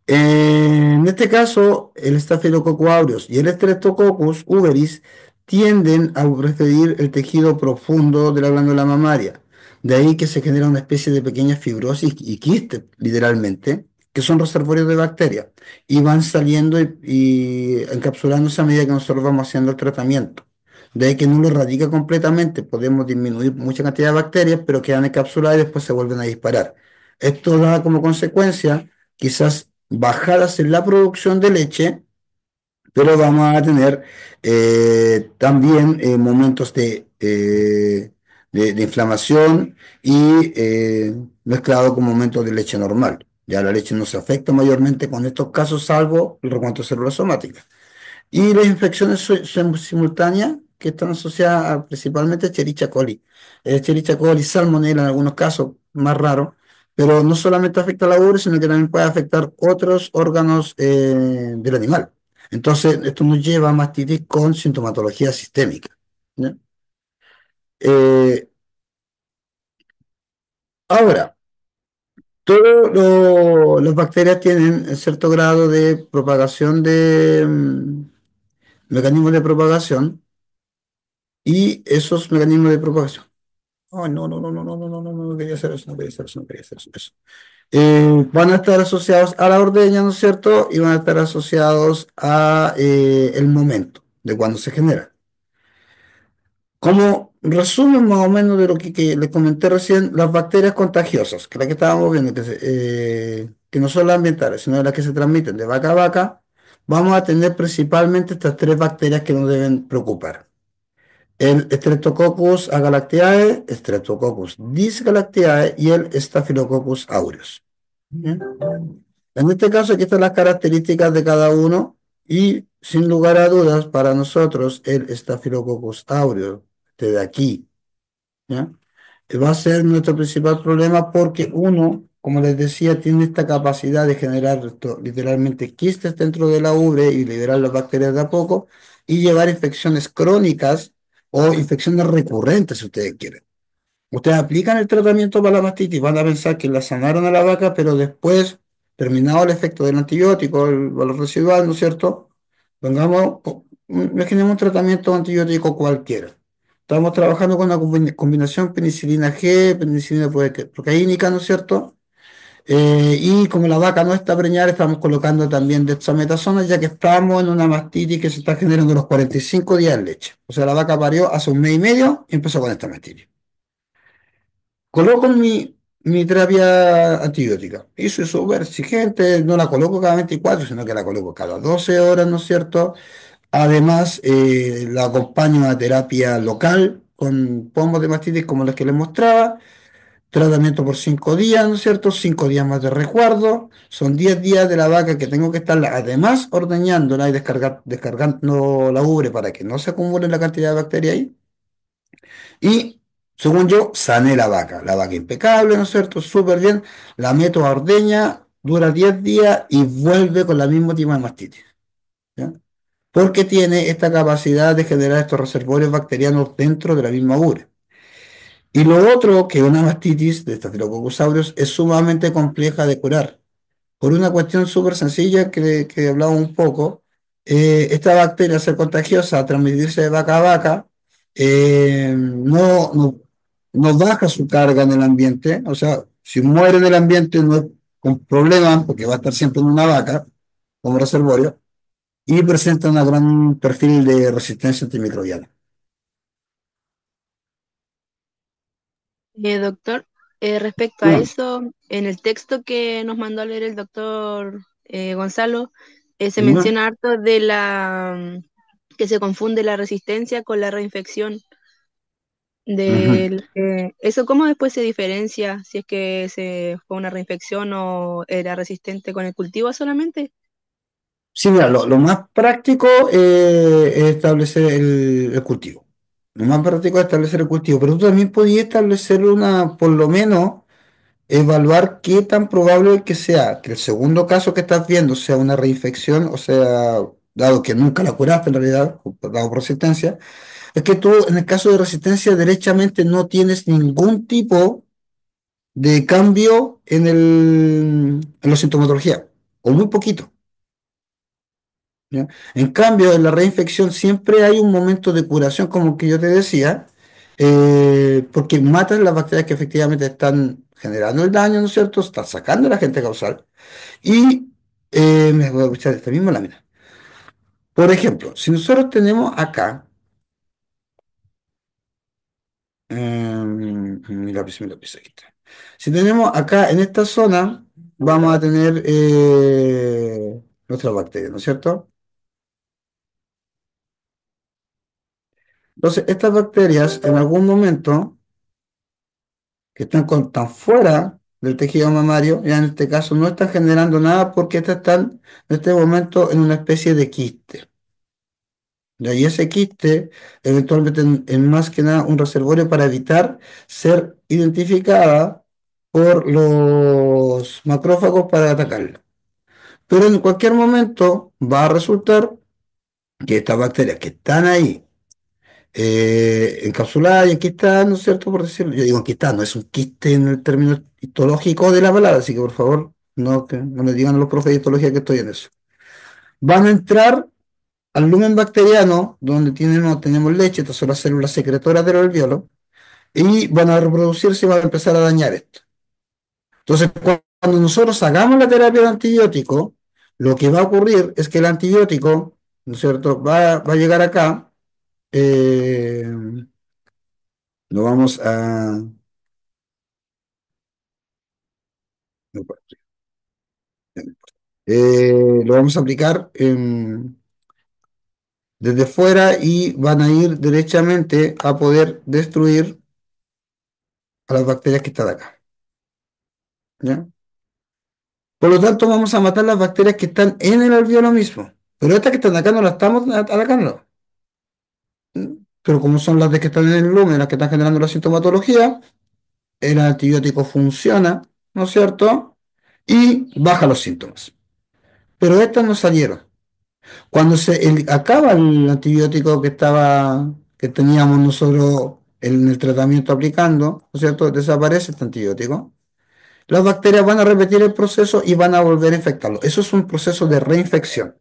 En este caso, el Staphylococcus aureus y el Streptococcus uberis tienden a preferir el tejido profundo de la glándula mamaria. De ahí que se genera una especie de pequeña fibrosis y quistes, literalmente, que son reservorios de bacterias y van saliendo y encapsulándose a medida que nosotros vamos haciendo el tratamiento. De ahí que no lo erradica completamente, podemos disminuir mucha cantidad de bacterias, pero quedan encapsuladas y después se vuelven a disparar. Esto da como consecuencia quizás bajadas en la producción de leche, pero vamos a tener también momentos de inflamación y mezclado con momentos de leche normal. Ya la leche no se afecta mayormente con estos casos, salvo el recuento de células somáticas. Y las infecciones son simultáneas que están asociadas principalmente a Escherichia coli. Escherichia coli, Salmonella en algunos casos, más raro, pero no solamente afecta a la ubre, sino que también puede afectar otros órganos del animal. Entonces, esto nos lleva a mastitis con sintomatología sistémica, ¿ya? Eh, Ahora, las bacterias tienen cierto grado de propagación de mecanismos de propagación y esos mecanismos de propagación. Oh, no, no, no, no, no, no, no, no, no quería hacer eso, no quería hacer eso, no quería hacer eso. Van a estar asociados a la ordeña, ¿no es cierto? Y van a estar asociados a el momento de cuando se genera. Como resumen más o menos de lo que les comenté recién, las bacterias contagiosas, que es la que estábamos viendo, que no son las ambientales, sino las que se transmiten de vaca a vaca, vamos a tener principalmente estas 3 bacterias que nos deben preocupar. El Streptococcus agalactiae, Streptococcus dysgalactiae y el Staphylococcus aureus. Bien. En este caso, aquí están las características de cada uno y sin lugar a dudas, para nosotros el Staphylococcus aureus, este de aquí, ¿ya? Va a ser nuestro principal problema porque uno, como les decía, tiene esta capacidad de generar literalmente quistes dentro de la ubre y liberar las bacterias de a poco y llevar infecciones crónicas o infecciones recurrentes, si ustedes quieren. Ustedes aplican el tratamiento para la mastitis, van a pensar que la sanaron a la vaca, pero después, terminado el efecto del antibiótico, el valor residual, ¿no es cierto? Pongamos, imaginemos un tratamiento antibiótico cualquiera. Estamos trabajando con una combinación penicilina G, penicilina procaínica, ¿no es cierto? Y como la vaca no está preñada, estamos colocando también dexametasona, ya que estamos en una mastitis que se está generando a los 45 días de leche. O sea, la vaca parió hace un mes y medio y empezó con esta mastitis. Coloco mi terapia antibiótica. Y soy súper exigente, no la coloco cada 24, sino que la coloco cada 12 horas, ¿no es cierto? Además, la acompaño a terapia local con pomos de mastitis como los que les mostraba. Tratamiento por 5 días, ¿no es cierto? 5 días más de resguardo. Son 10 días de la vaca que tengo que estarla, además, ordeñándola y descargando la ubre para que no se acumule la cantidad de bacterias ahí. Y, según yo, sané la vaca. La vaca impecable, ¿no es cierto? Súper bien. La meto a ordeña, dura 10 días y vuelve con la misma tipo de mastitis. ¿Ya? Porque tiene esta capacidad de generar estos reservorios bacterianos dentro de la misma ubre. Y lo otro, que una mastitis de Staphylococcus aureus es sumamente compleja de curar. Por una cuestión súper sencilla que hablaba un poco, esta bacteria al ser contagiosa, a transmitirse de vaca a vaca, no baja su carga en el ambiente, o sea, si muere en el ambiente no es un problema, porque va a estar siempre en una vaca como reservorio, y presenta un gran perfil de resistencia antimicrobiana. Doctor, respecto a Dígame. eso, en el texto que nos mandó a leer el doctor Gonzalo, se Dime. menciona harto de que se confunde la resistencia con la reinfección. Ujú. ¿Eso cómo después se diferencia si es que se fue una reinfección o era resistente con el cultivo solamente? Sí, mira, lo más práctico es establecer el cultivo. Lo más práctico es establecer el cultivo, pero tú también podías establecer por lo menos, evaluar qué tan probable es que sea que el segundo caso que estás viendo sea una reinfección, o sea, dado que nunca la curaste en realidad, dado por resistencia, es que tú en el caso de resistencia derechamente no tienes ningún tipo de cambio en la sintomatología, o muy poquito. ¿Ya? En cambio, en la reinfección siempre hay un momento de curación, como que yo te decía, porque matas las bacterias que efectivamente están generando el daño, ¿no es cierto? Están sacando el agente causal. Y me voy a escuchar esta misma lámina. Por ejemplo, si nosotros tenemos acá, mi lápiz, aquí está. Si tenemos acá en esta zona, vamos a tener nuestras bacterias, ¿no es cierto? Entonces, estas bacterias en algún momento que están fuera del tejido mamario, ya en este caso no están generando nada porque estas están en este momento en una especie de quiste. ¿Ya? Y ese quiste eventualmente es más que nada un reservorio para evitar ser identificada por los macrófagos para atacarla. Pero en cualquier momento va a resultar que estas bacterias que están ahí encapsulada y enquistada, ¿no es cierto? Por decirlo, yo digo enquistada, no es un quiste en el término histológico de la palabra, así que por favor, no, que no me digan a los profes de histología que estoy en eso. Van a entrar al lumen bacteriano, donde tenemos leche, estas son las células secretoras del alveolo, y van a reproducirse y van a empezar a dañar esto. Entonces, cuando nosotros hagamos la terapia de antibiótico, lo que va a ocurrir es que el antibiótico, ¿no es cierto?, va a llegar acá, eh, lo vamos a... lo vamos a aplicar desde fuera y van a ir derechamente a poder destruir a las bacterias que están acá. ¿Ya? Por lo tanto, vamos a matar las bacterias que están en el alveolo mismo. Pero estas que están acá no las estamos atacando. Pero como son las de que están en el lumen, las que están generando la sintomatología, el antibiótico funciona, ¿no es cierto? Y baja los síntomas. Pero estas no salieron. Cuando acaba el antibiótico que teníamos nosotros en el tratamiento aplicando, ¿no es cierto? Desaparece este antibiótico. Las bacterias van a repetir el proceso y van a volver a infectarlo. Eso es un proceso de reinfección.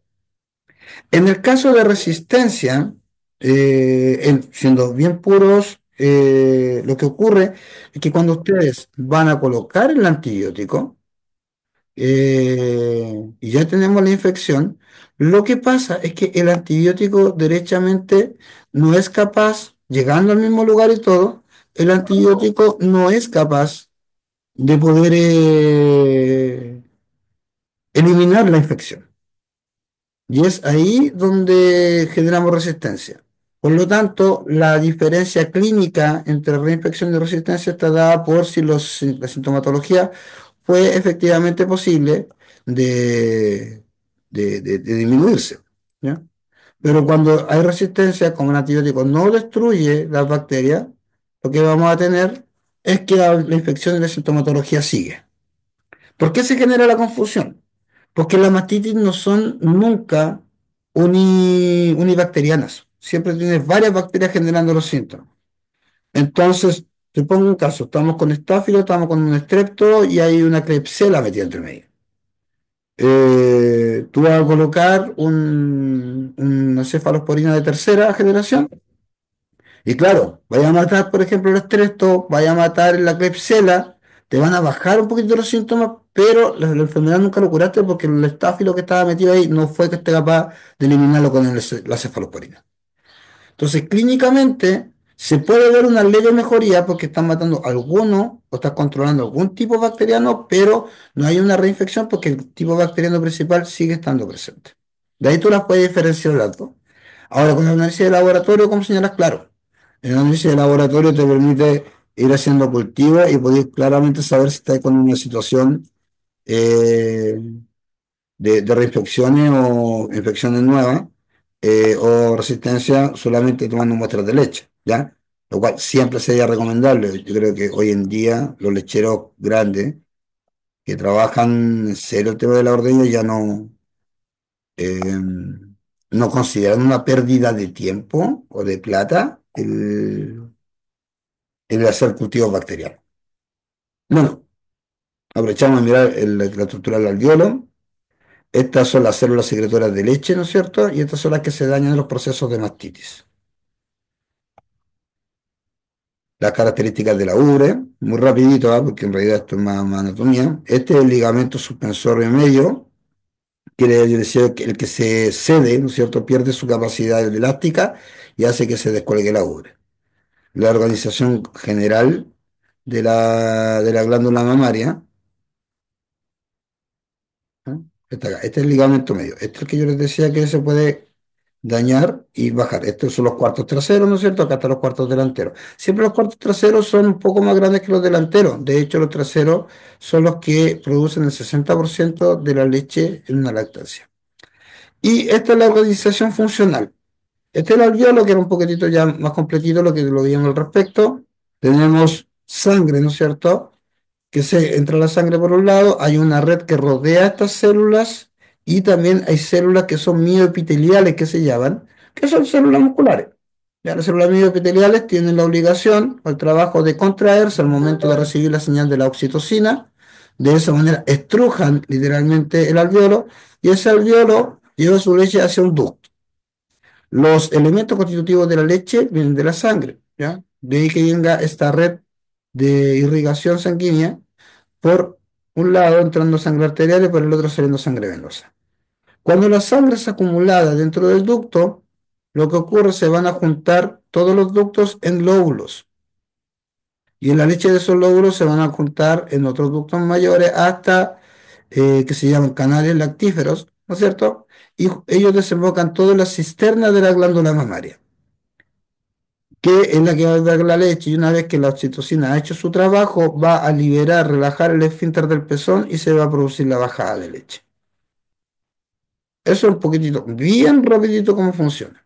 En el caso de resistencia, siendo bien puros, lo que ocurre es que cuando ustedes van a colocar el antibiótico y ya tenemos la infección, lo que pasa es que el antibiótico derechamente no es capaz, llegando al mismo lugar y todo, el antibiótico no es capaz de poder eliminar la infección. Y es ahí donde generamos resistencia. Por lo tanto, la diferencia clínica entre reinfección y resistencia está dada por si la sintomatología fue efectivamente posible de, de disminuirse, ¿ya? Pero cuando hay resistencia, como el antibiótico no destruye las bacterias, lo que vamos a tener es que la infección y la sintomatología sigue. ¿Por qué se genera la confusión? Porque las mastitis no son nunca unibacterianas. Siempre tienes varias bacterias generando los síntomas. Entonces, te pongo un caso. Estamos con estáfilo, estamos con un estrepto y hay una Klebsiella metida entre medio. Tú vas a colocar una cefalosporina de tercera generación y claro, vaya a matar, por ejemplo, el estrepto, vaya a matar la Klebsiella, te van a bajar un poquito los síntomas, pero la enfermedad nunca lo curaste porque el estáfilo que estaba metido ahí no fue que esté capaz de eliminarlo con la cefalosporina. Entonces, clínicamente, se puede ver una leve mejoría porque están matando alguno o estás controlando algún tipo bacteriano, pero no hay una reinfección porque el tipo bacteriano principal sigue estando presente. De ahí tú las puedes diferenciar las dos. Ahora, con el análisis de laboratorio, como señalas, claro, el análisis de laboratorio te permite ir haciendo cultivos y poder claramente saber si estás con una situación eh, de reinfecciones o infecciones nuevas o resistencia solamente tomando muestras de leche, ¿ya? Lo cual siempre sería recomendable. Yo creo que hoy en día los lecheros grandes que trabajan en serio el tema de la ordeña ya no consideran una pérdida de tiempo o de plata el hacer cultivos bacterianos. Bueno, aprovechamos a mirar la estructura del alveolo. Estas son las células secretoras de leche, ¿no es cierto? Y estas son las que se dañan en los procesos de mastitis. Las características de la ubre, muy rapidito, ¿ah? Porque en realidad esto es más anatomía. Este es el ligamento suspensorio medio, quiere decir que el que se cede, ¿no es cierto? Pierde su capacidad elástica y hace que se descuelgue la ubre. La organización general de la glándula mamaria, ¿no? Este es el ligamento medio. Este es el que yo les decía que se puede dañar y bajar. Estos son los cuartos traseros, ¿no es cierto? Acá están los cuartos delanteros. Siempre los cuartos traseros son un poco más grandes que los delanteros. De hecho, los traseros son los que producen el 60% de la leche en una lactancia. Y esta es la organización funcional. Este es el alveolo, que era un poquitito ya más completito lo que lo veíamos al respecto. Tenemos sangre, ¿no es cierto? Que se entra la sangre por un lado, hay una red que rodea estas células y también hay células que son mioepiteliales que se llaman, que son células musculares. Ya las células mioepiteliales tienen la obligación o el trabajo de contraerse al momento de recibir la señal de la oxitocina. De esa manera estrujan literalmente el alveolo y ese alveolo lleva su leche hacia un ducto. Los elementos constitutivos de la leche vienen de la sangre, ¿ya? De ahí que venga esta red de irrigación sanguínea por un lado entrando sangre arterial y por el otro saliendo sangre venosa. Cuando la sangre es acumulada dentro del ducto, lo que ocurre es que se van a juntar todos los ductos en lóbulos. Y en la leche de esos lóbulos se van a juntar en otros ductos mayores hasta que se llaman canales lactíferos, ¿no es cierto? Y ellos desembocan todo en la cisterna de la glándula mamaria, que es la que va a dar la leche y una vez que la oxitocina ha hecho su trabajo, va a liberar, relajar el esfínter del pezón y se va a producir la bajada de leche. Eso es un poquitito, bien rapidito cómo funciona.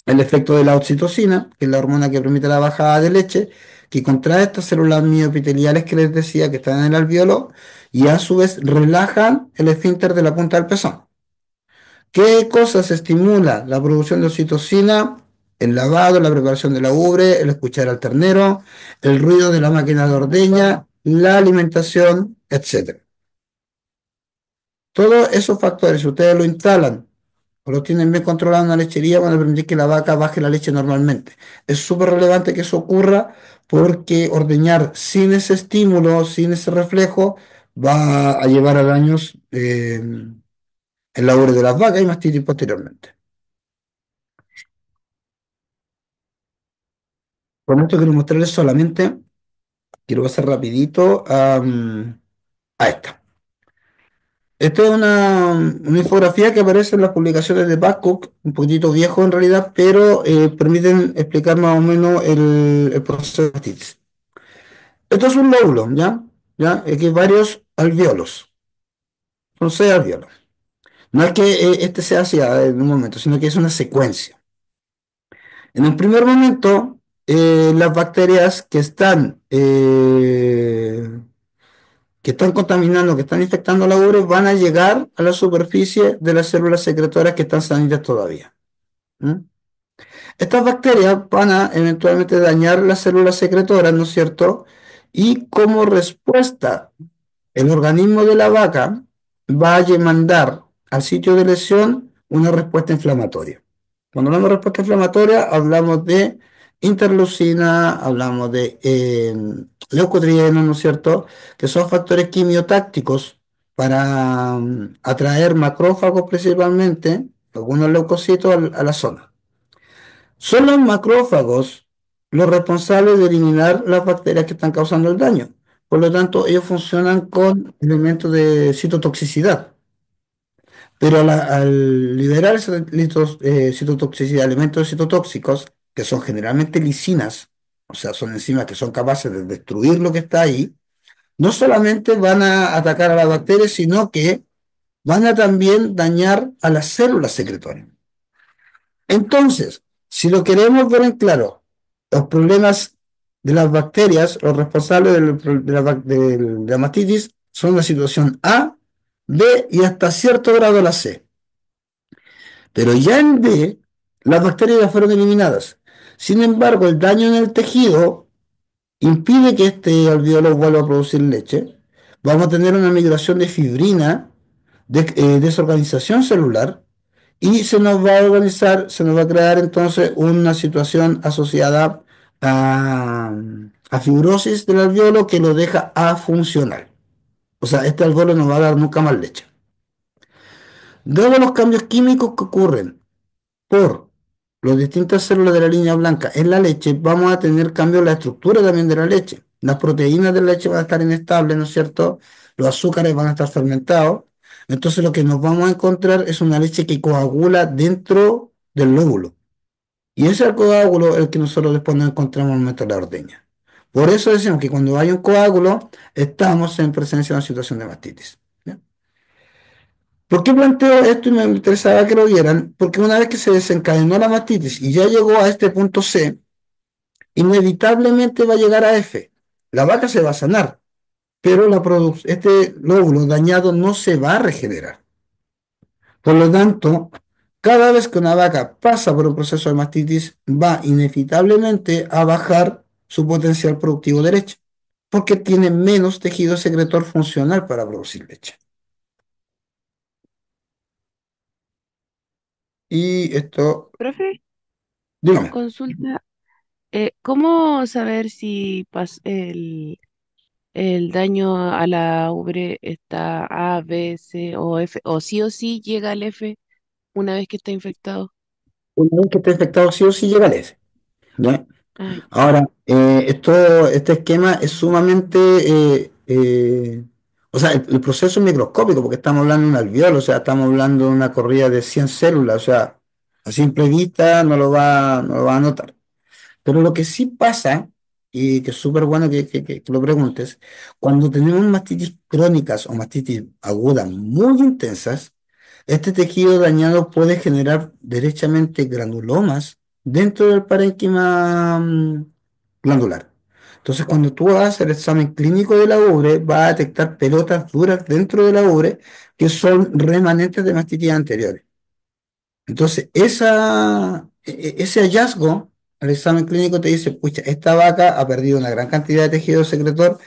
El efecto de la oxitocina, que es la hormona que permite la bajada de leche, que contrae estas células mioepiteliales que les decía que están en el alveolo y a su vez relajan el esfínter de la punta del pezón. ¿Qué cosas estimula la producción de oxitocina? el lavado, la preparación de la ubre, el escuchar al ternero, el ruido de la máquina de ordeña, la alimentación, etcétera. Todos esos factores, si ustedes lo instalan o lo tienen bien controlado en la lechería, van a permitir que la vaca baje la leche normalmente. Es súper relevante que eso ocurra porque ordeñar sin ese estímulo, sin ese reflejo, va a llevar a daños en la ubre de las vacas y mastitis posteriormente. Con esto quiero mostrarles solamente, quiero pasar rapidito a esta. Esta es una infografía que aparece en las publicaciones de Babcock, un poquitito viejo en realidad, pero permiten explicar más o menos el proceso de mastitis. Esto es un lóbulo, ¿ya? ¿Ya? Aquí hay varios alvéolos, son 6 alvéolos. No es que este sea así en un momento, sino que es una secuencia. En un primer momento, las bacterias que están contaminando, que están infectando la ubre, van a llegar a la superficie de las células secretoras que están sanitas todavía. ¿Mm? Estas bacterias van a eventualmente dañar las células secretoras, ¿no es cierto? Y como respuesta, el organismo de la vaca va a mandar al sitio de lesión una respuesta inflamatoria. Cuando hablamos de respuesta inflamatoria, hablamos de interleucina, hablamos de leucotrienos, ¿no es cierto? Que son factores quimiotácticos para atraer macrófagos principalmente, algunos leucocitos a la zona. Son los macrófagos los responsables de eliminar las bacterias que están causando el daño. Por lo tanto, ellos funcionan con elementos de citotoxicidad. Pero al liberar citotoxicidad, elementos citotóxicos, que son generalmente lisinas, o sea, son enzimas que son capaces de destruir lo que está ahí, no solamente van a atacar a la bacteria, sino que van a también dañar a las células secretorias. Entonces, si lo queremos ver en claro, los problemas de las bacterias, los responsables de la mastitis, son la situación A, B y hasta cierto grado la C. Pero ya en D, las bacterias ya fueron eliminadas. Sin embargo, el daño en el tejido impide que este alveolo vuelva a producir leche. Vamos a tener una migración de fibrina, de desorganización celular, y se nos va a organizar, se nos va a crear entonces una situación asociada a fibrosis del alveolo que lo deja afuncional. O sea, este alveolo no va a dar nunca más leche. Dado los cambios químicos que ocurren por las distintas células de la línea blanca en la leche, vamos a tener cambios en la estructura también de la leche. Las proteínas de la leche van a estar inestables, ¿no es cierto? Los azúcares van a estar fermentados. Entonces lo que nos vamos a encontrar es una leche que coagula dentro del lóbulo. Y ese coágulo es el que nosotros después nos encontramos en el momento de la ordeña. Por eso decimos que cuando hay un coágulo, estamos en presencia de una situación de mastitis. ¿Ya? ¿Por qué planteo esto y me interesaba que lo vieran? Porque una vez que se desencadenó la mastitis y ya llegó a este punto C, inevitablemente va a llegar a F. La vaca se va a sanar, pero este lóbulo dañado no se va a regenerar. Por lo tanto, cada vez que una vaca pasa por un proceso de mastitis, va inevitablemente a bajar su potencial productivo de leche, porque tiene menos tejido secretor funcional para producir leche. Y esto, Profe, dígame. consulta, ¿cómo saber si el daño a la ubre está A, B, C o sí llega al F una vez que está infectado? Una vez que esté infectado, sí o sí llega al F. ¿Ya? Ay, Ahora, este esquema es sumamente, o sea, el proceso es microscópico, porque estamos hablando de un alveolo, o sea, estamos hablando de una corrida de 100 células, o sea, a simple vista no lo va a notar. Pero lo que sí pasa, y que es súper bueno que lo preguntes, cuando tenemos mastitis crónicas o mastitis agudas muy intensas, este tejido dañado puede generar derechamente granulomas dentro del parénquima glandular. Entonces, cuando tú haces el examen clínico de la ubre, vas a detectar pelotas duras dentro de la ubre que son remanentes de mastitis anteriores. Entonces, ese hallazgo al examen clínico te dice, pucha, esta vaca ha perdido una gran cantidad de tejido secretor,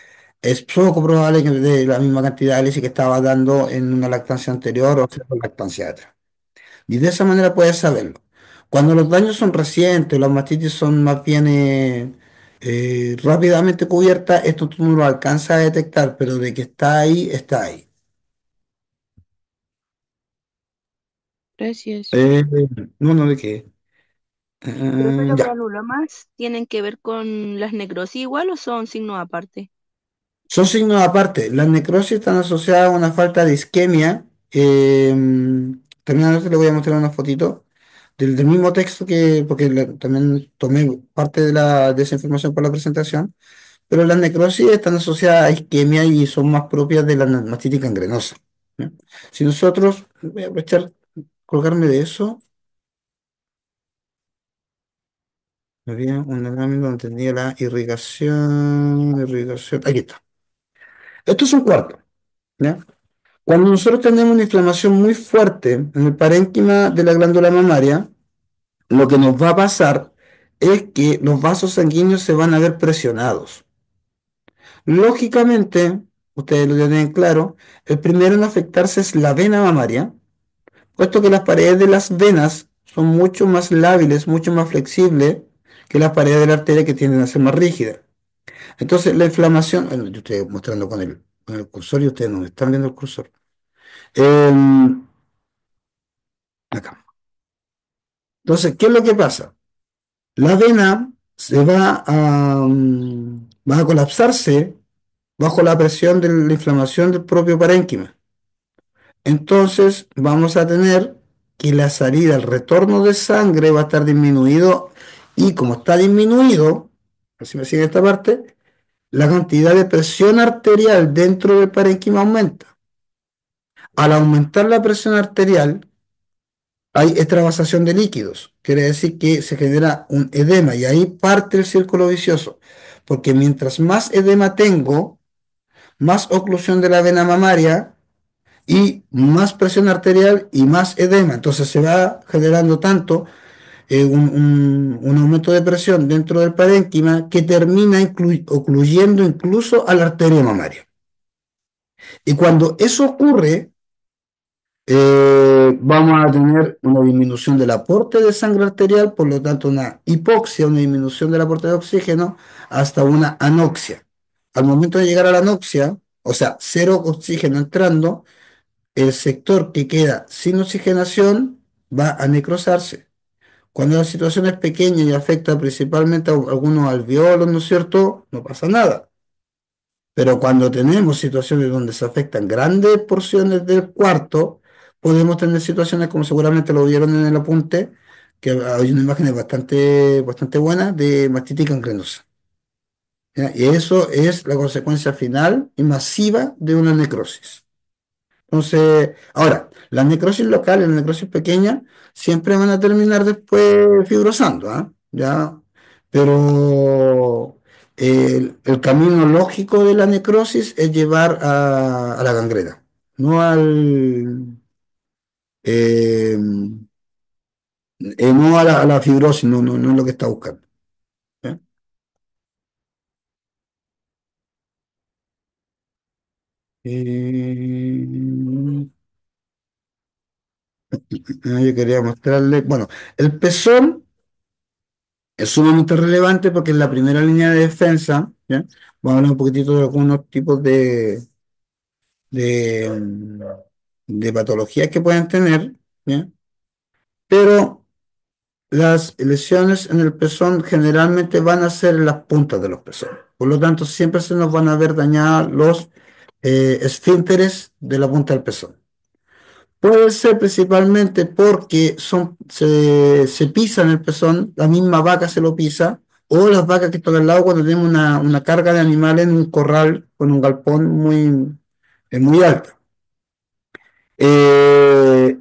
es poco probable que de la misma cantidad de leche que estaba dando en una lactancia anterior o sea, lactancia atrás. Y de esa manera puedes saberlo. Cuando los daños son recientes, las mastitis son más bien rápidamente cubiertas, esto tú no lo alcanzas a detectar, pero de que está ahí, está ahí. Gracias. Eh, no, no, de qué. Profe, ¿los Ya. granulomas tienen que ver con las necrosis igual o son signos aparte? Son signos aparte. Las necrosis están asociadas a una falta de isquemia. Terminando, le voy a mostrar una fotito del mismo texto porque también tomé parte de esa información para la presentación. Pero las necrosis están asociadas a isquemia y son más propias de la mastitis gangrenosa. ¿Ya? Si nosotros, voy a aprovechar, colgarme de eso, había una lámina donde tenía la irrigación. Aquí está. Esto es un cuarto. ¿Ya? Cuando nosotros tenemos una inflamación muy fuerte en el parénquima de la glándula mamaria, lo que nos va a pasar es que los vasos sanguíneos se van a ver presionados. Lógicamente, ustedes lo tienen claro, el primero en afectarse es la vena mamaria, puesto que las paredes de las venas son mucho más lábiles, mucho más flexibles que las paredes de la arteria que tienden a ser más rígidas. Entonces, la inflamación, bueno, yo estoy mostrando con el cursor y ustedes no me están viendo el cursor. Em, Acá. Entonces, ¿qué es lo que pasa? La vena va a colapsarse bajo la presión de la inflamación del propio parénquima. Entonces, vamos a tener que la salida, el retorno de sangre va a estar disminuido y como está disminuido, así me sigue esta parte, la cantidad de presión arterial dentro del parénquima aumenta. Al aumentar la presión arterial, hay extravasación de líquidos. Quiere decir que se genera un edema y ahí parte el círculo vicioso. Porque mientras más edema tengo, más oclusión de la vena mamaria y más presión arterial y más edema. Entonces se va generando tanto un aumento de presión dentro del parénquima que termina ocluyendo incluso a la arteria mamaria. Y cuando eso ocurre, vamos a tener una disminución del aporte de sangre arterial, por lo tanto una hipoxia, una disminución del aporte de oxígeno, hasta una anoxia. Al momento de llegar a la anoxia, o sea, cero oxígeno entrando, el sector que queda sin oxigenación va a necrosarse. Cuando la situación es pequeña y afecta principalmente a algunos alveolos, ¿no es cierto? No pasa nada. Pero cuando tenemos situaciones donde se afectan grandes porciones del cuarto, podemos tener situaciones como seguramente lo vieron en el apunte, que hay una imagen bastante, bastante buena de mastitis gangrenosa. ¿Ya? Y eso es la consecuencia final y masiva de una necrosis. Entonces, ahora, las necrosis locales, las necrosis pequeñas, siempre van a terminar después fibrosando, ¿ah? ¿Ya? Pero el camino lógico de la necrosis es llevar a la gangrena, no eh, no a la fibrosis, no, no, no es lo que está buscando. ¿Ya? Eh, yo quería mostrarle, bueno, el pezón. Es sumamente relevante porque es la primera línea de defensa, ¿ya? Vamos a hablar un poquitito de algunos tipos de, mm, de patologías que pueden tener, ¿ya? Pero las lesiones en el pezón generalmente van a ser en las puntas de los pezones. Por lo tanto, siempre se nos van a ver dañados los esfínteres de la punta del pezón. Puede ser principalmente porque se pisa en el pezón, la misma vaca se lo pisa, o las vacas que están al lado cuando tenemos una carga de animales en un corral con un galpón muy alta.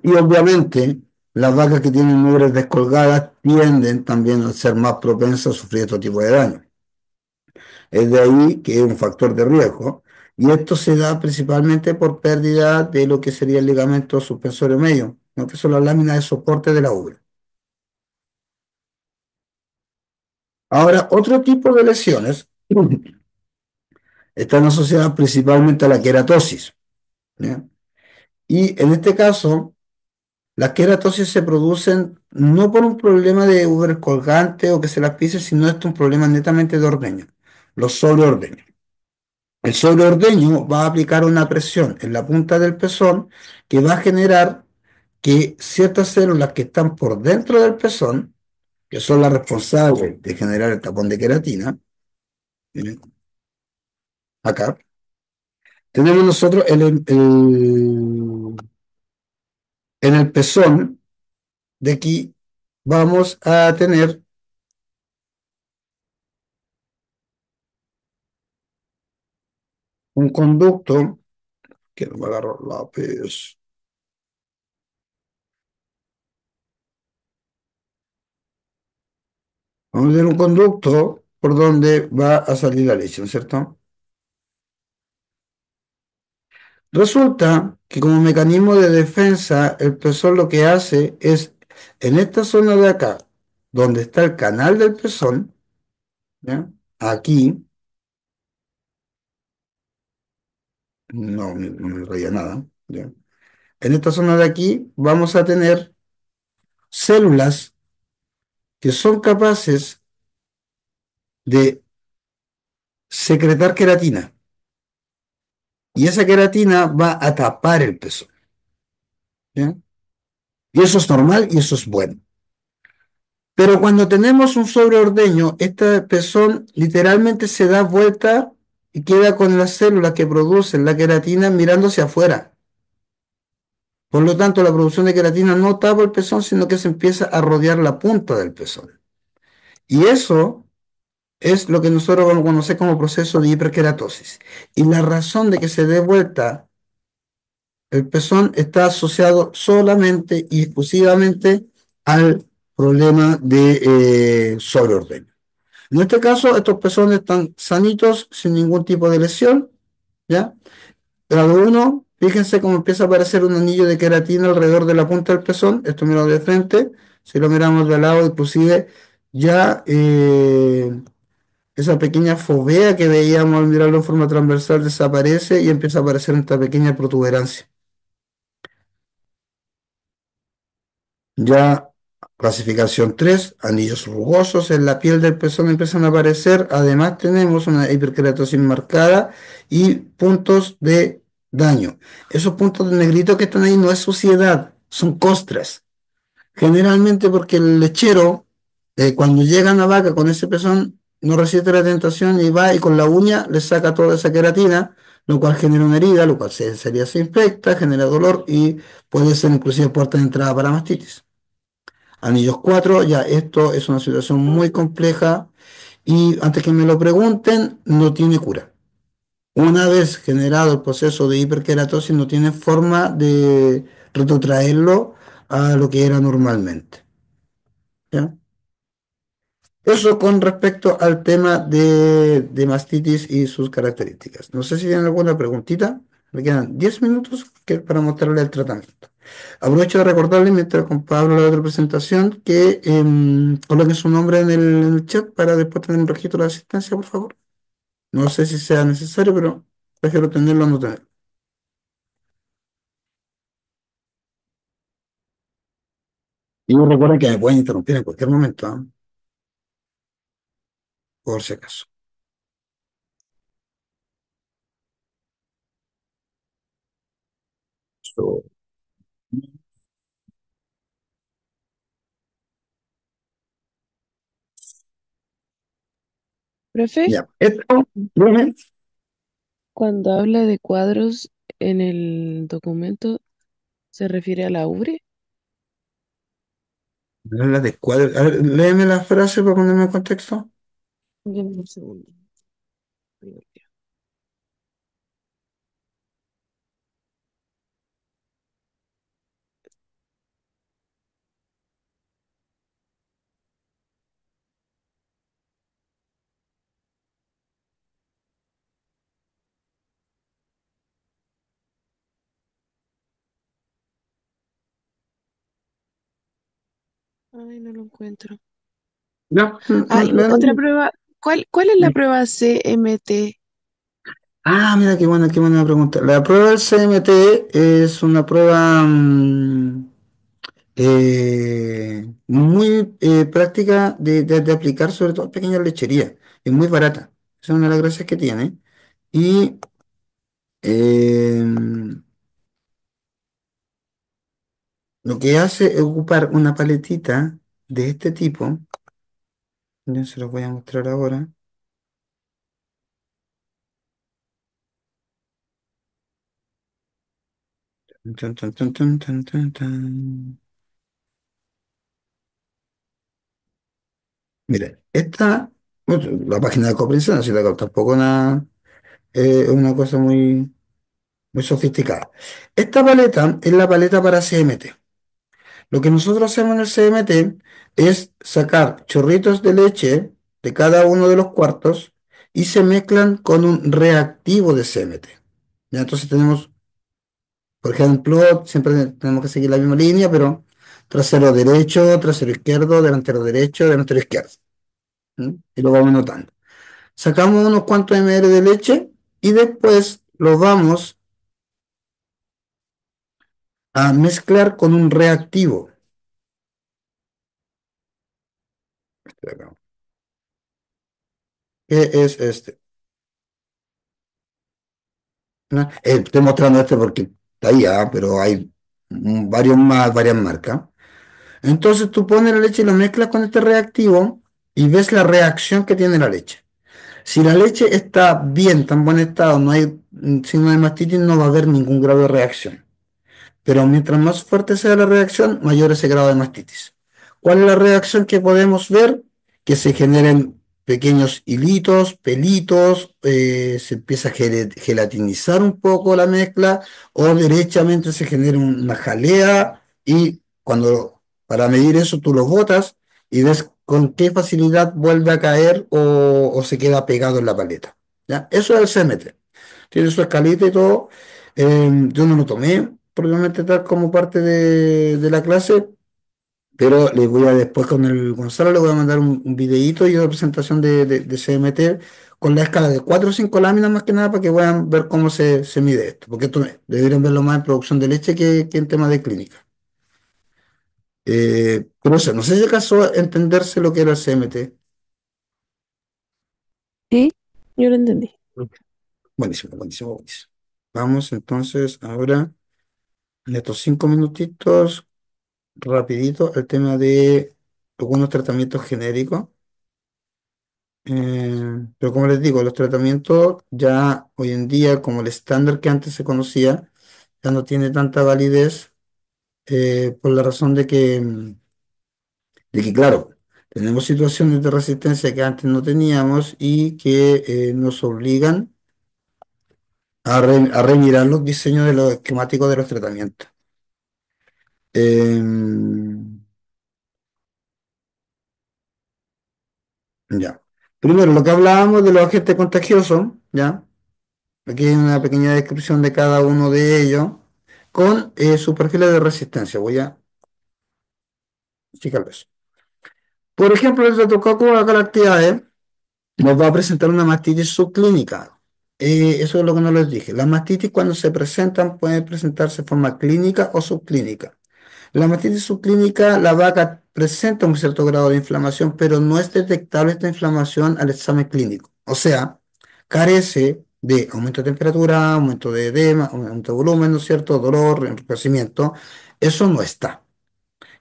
Y obviamente las vacas que tienen ubres descolgadas tienden también a ser más propensas a sufrir otro tipo de daño. Es de ahí que es un factor de riesgo. Y esto se da principalmente por pérdida de lo que sería el ligamento suspensorio medio. ¿no? Que son las láminas de soporte de la ubre. Ahora, otro tipo de lesiones están asociadas principalmente a la queratosis, ¿ya? Y en este caso, las queratosis se producen no por un problema de ubre colgante o que se las pise, sino es un problema netamente de ordeño, los sobreordeños. El sobreordeño va a aplicar una presión en la punta del pezón que va a generar que ciertas células que están por dentro del pezón, que son las responsables de generar el tapón de queratina, miren, acá, tenemos nosotros en el pezón de aquí, vamos a tener un conducto, que no me agarro el lápiz, vamos a tener un conducto por donde va a salir la leche, ¿no es cierto? Resulta que como mecanismo de defensa, el pezón lo que hace es, en esta zona de acá, donde está el canal del pezón, ¿ya? Aquí, no me raya nada, ¿ya? En esta zona de aquí vamos a tener células que son capaces de secretar queratina y esa queratina va a tapar el pezón, ¿ya? Y eso es normal y eso es bueno. Pero cuando tenemos un sobreordeño, este pezón literalmente se da vuelta y queda con las células que producen la queratina mirando hacia afuera. Por lo tanto, la producción de queratina no tapa el pezón, sino que se empieza a rodear la punta del pezón. Y eso es lo que nosotros vamos a conocer como proceso de hiperkeratosis. Y la razón de que se dé vuelta el pezón está asociado solamente y exclusivamente al problema de sobreordeño. En este caso, estos pezones están sanitos, sin ningún tipo de lesión, ¿ya? Grado uno, fíjense cómo empieza a aparecer un anillo de queratina alrededor de la punta del pezón, esto mirado de frente, si lo miramos de lado, inclusive ya esa pequeña fovea que veíamos al mirarlo en forma transversal desaparece y empieza a aparecer esta pequeña protuberancia. Ya clasificación 3, anillos rugosos en la piel del pezón empiezan a aparecer. Además tenemos una hiperkeratosis marcada y puntos de daño. Esos puntos de negrito que están ahí no es suciedad, son costras. Generalmente porque el lechero, cuando llega una vaca con ese pezón, no resiste la tentación y va y con la uña le saca toda esa queratina, lo cual genera una herida, lo cual se infecta, genera dolor y puede ser inclusive puerta de entrada para mastitis. Anillos 4, ya esto es una situación muy compleja y antes que me lo pregunten, no tiene cura. Una vez generado el proceso de hiperkeratosis, no tiene forma de retrotraerlo a lo que era normalmente. ¿Ya? Eso con respecto al tema de mastitis y sus características. No sé si tienen alguna preguntita. Me quedan 10 minutos para mostrarle el tratamiento. Aprovecho de recordarle, mientras con Pablo la otra presentación, que coloquen su nombre en el chat para después tener un registro de asistencia, por favor. No sé si sea necesario, pero prefiero tenerlo o no tenerlo. Y recuerden que me pueden interrumpir en cualquier momento, ¿ah? Por si acaso. So, Profe, ya. Esto, dígame, cuando habla de cuadros en el documento, ¿se refiere a la ubre? la de cuadro. A ver, léeme la frase para ponerme en contexto. Deme un segundo. Ay, no lo encuentro. ¿Ya? Ah, y otra prueba. ¿Cuál es la prueba CMT? Mira, qué buena pregunta. La prueba del CMT es una prueba muy práctica de aplicar, sobre todo en pequeñas lecherías. Es muy barata. Esa es una de las gracias que tiene. Y eh, lo que hace es ocupar una paletita de este tipo. Yo se lo voy a mostrar ahora. Tun, tun, tun, tun, tun, tun, tun. Mire, esta, bueno, la página de comprensión, así que tampoco es una cosa muy sofisticada. Esta paleta es la paleta para CMT. Lo que nosotros hacemos en el CMT es sacar chorritos de leche de cada uno de los cuartos y se mezclan con un reactivo de CMT. Ya, entonces tenemos, por ejemplo, siempre tenemos que seguir la misma línea, pero trasero derecho, trasero izquierdo, delantero derecho, delantero izquierdo. ¿Mm? Y lo vamos anotando. Sacamos unos cuantos ml de leche y después lo vamos a mezclar con un reactivo. ¿Qué es este? ¿No? Estoy mostrando este porque está ahí, pero hay varios más, varias marcas. Entonces tú pones la leche y lo mezclas con este reactivo y ves la reacción que tiene la leche. Si la leche está bien, está en buen estado, no hay signo de mastitis, no va a haber ningún grado de reacción. Pero mientras más fuerte sea la reacción, mayor es el grado de mastitis. ¿Cuál es la reacción que podemos ver? Que se generen pequeños hilitos, pelitos, se empieza a gelatinizar un poco la mezcla o derechamente se genera una jalea y para medir eso tú lo botas y ves con qué facilidad vuelve a caer o se queda pegado en la paleta. ¿Ya? Eso es el CMT. Tiene su escalita y todo. Yo no lo tomé probablemente tal como parte de la clase, pero le voy a después con el Gonzalo le voy a mandar un videíto y una presentación de CMT con la escala de 4 o 5 láminas más que nada para que puedan ver cómo se mide esto, porque esto deberían verlo más en producción de leche que en temas de clínica. Pero eso, no sé si acaso entenderse lo que era el CMT. Sí, yo lo entendí. Buenísimo, buenísimo, buenísimo. Vamos entonces ahora en estos 5 minutitos rapidito el tema de algunos tratamientos genéricos. Pero como les digo, los tratamientos ya hoy en día, como el estándar que antes se conocía, ya no tiene tanta validez por la razón de que, claro, tenemos situaciones de resistencia que antes no teníamos y que nos obligan a remirar los diseños de los esquemáticos de los tratamientos. Ya. Primero, lo que hablábamos de los agentes contagiosos, ¿ya? Aquí hay una pequeña descripción de cada uno de ellos con sus perfiles de resistencia. Voy a explicarlo eso. Por ejemplo, el Streptococcus agalactiae nos va a presentar una mastitis subclínica. Eso es lo que no les dije. Las mastitis cuando se presentan pueden presentarse de forma clínica o subclínica. La mastitis subclínica, la vaca presenta un cierto grado de inflamación, pero no es detectable esta inflamación al examen clínico. O sea, carece de aumento de temperatura, aumento de edema, aumento de volumen, ¿no es cierto? Dolor, enrojecimiento. Eso no está.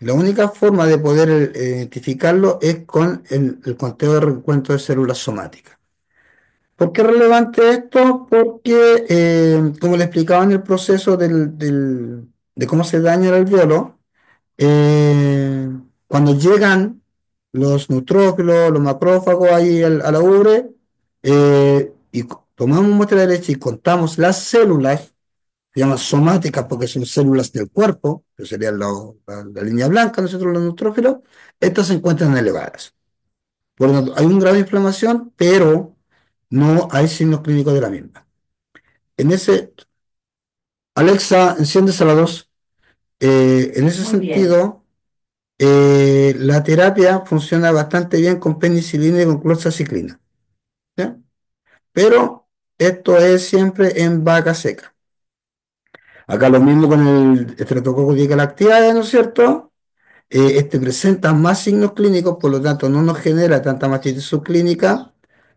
La única forma de poder identificarlo es con el conteo de recuento de células somáticas. ¿Por qué es relevante esto? Porque, como le explicaba en el proceso de cómo se daña el alveolo, eh, cuando llegan los neutrófilos, los macrófagos ahí a la ubre, y tomamos muestra de leche y contamos las células, se llaman somáticas porque son células del cuerpo, que serían la línea blanca, nosotros los neutrófilos, estas se encuentran elevadas. Por lo tanto, hay un grado de inflamación, pero no hay signos clínicos de la misma. En ese, Alexa, enciendes a la 2. En ese Muy bien. sentido, La terapia funciona bastante bien con penicilina y con cloxaciclina, ¿ya? Pero esto es siempre en vaca seca. Acá lo mismo con el Streptococcus lactiae, ¿no es cierto? Este presenta más signos clínicos, por lo tanto no nos genera tanta mastitis subclínica.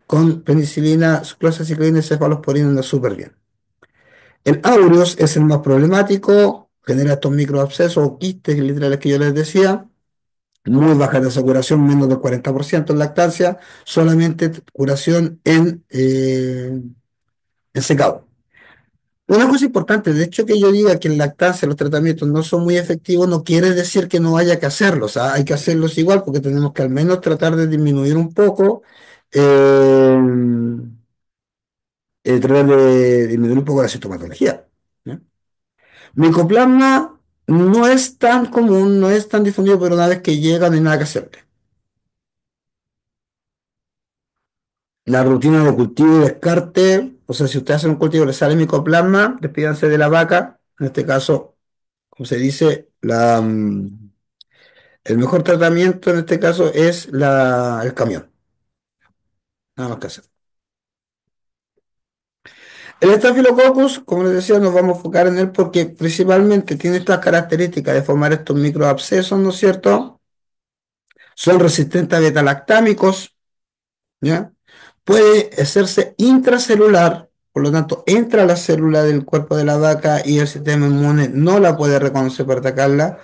Con penicilina, cloxaciclina y cefalosporina anda súper bien. El aureus es el más problemático, genera estos microabscesos o quistes literales que yo les decía, muy baja de saturación, menos del 40% en lactancia, solamente curación en secado. Una cosa importante, de hecho que yo diga que en lactancia los tratamientos no son muy efectivos, no quiere decir que no haya que hacerlos, ¿ah? Hay que hacerlos igual porque tenemos que al menos tratar de disminuir un poco, eh, tratar de disminuir un poco la sintomatología, ¿ya? Micoplasma no es tan común, no es tan difundido, pero una vez que llega no hay nada que hacerle. La rutina de cultivo y descarte, o sea, si usted hace un cultivo y le sale micoplasma, despídanse de la vaca, en este caso, como se dice, el mejor tratamiento en este caso es el camión, nada más que hacer. El Staphylococcus, como les decía, nos vamos a enfocar en él porque principalmente tiene estas características de formar estos microabscesos, ¿no es cierto? Son resistentes a betalactámicos, ¿ya? Puede hacerse intracelular, por lo tanto, entra a la célula del cuerpo de la vaca y el sistema inmune no la puede reconocer para atacarla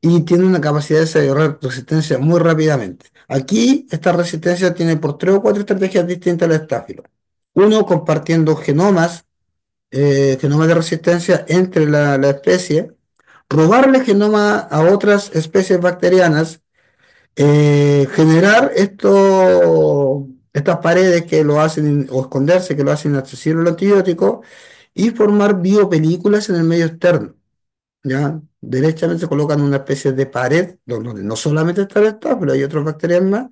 y tiene una capacidad de desarrollar resistencia muy rápidamente. Aquí, esta resistencia tiene por tres o cuatro estrategias distintas al estáfilo. Uno, compartiendo genomas de resistencia entre la especie, robarle genoma a otras especies bacterianas, generar estas paredes que lo hacen, o esconderse, que lo hacen inaccesible al antibiótico, y formar biopelículas en el medio externo, ¿ya? Derechamente se colocan una especie de pared, donde no solamente está el pero hay otras bacterias más,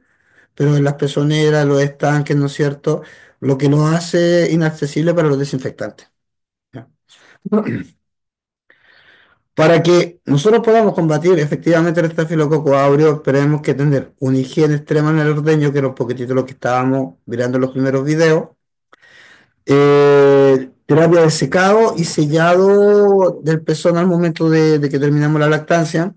pero en las pezoneras, los estanques, ¿no es cierto? Lo que lo hace inaccesible para los desinfectantes, ¿ya? Para que nosotros podamos combatir efectivamente el estafilococo áureo, tenemos que tener una higiene extrema en el ordeño, que era un poquitito lo que estábamos mirando en los primeros videos. Terapia de secado y sellado del pezón al momento de que terminamos la lactancia.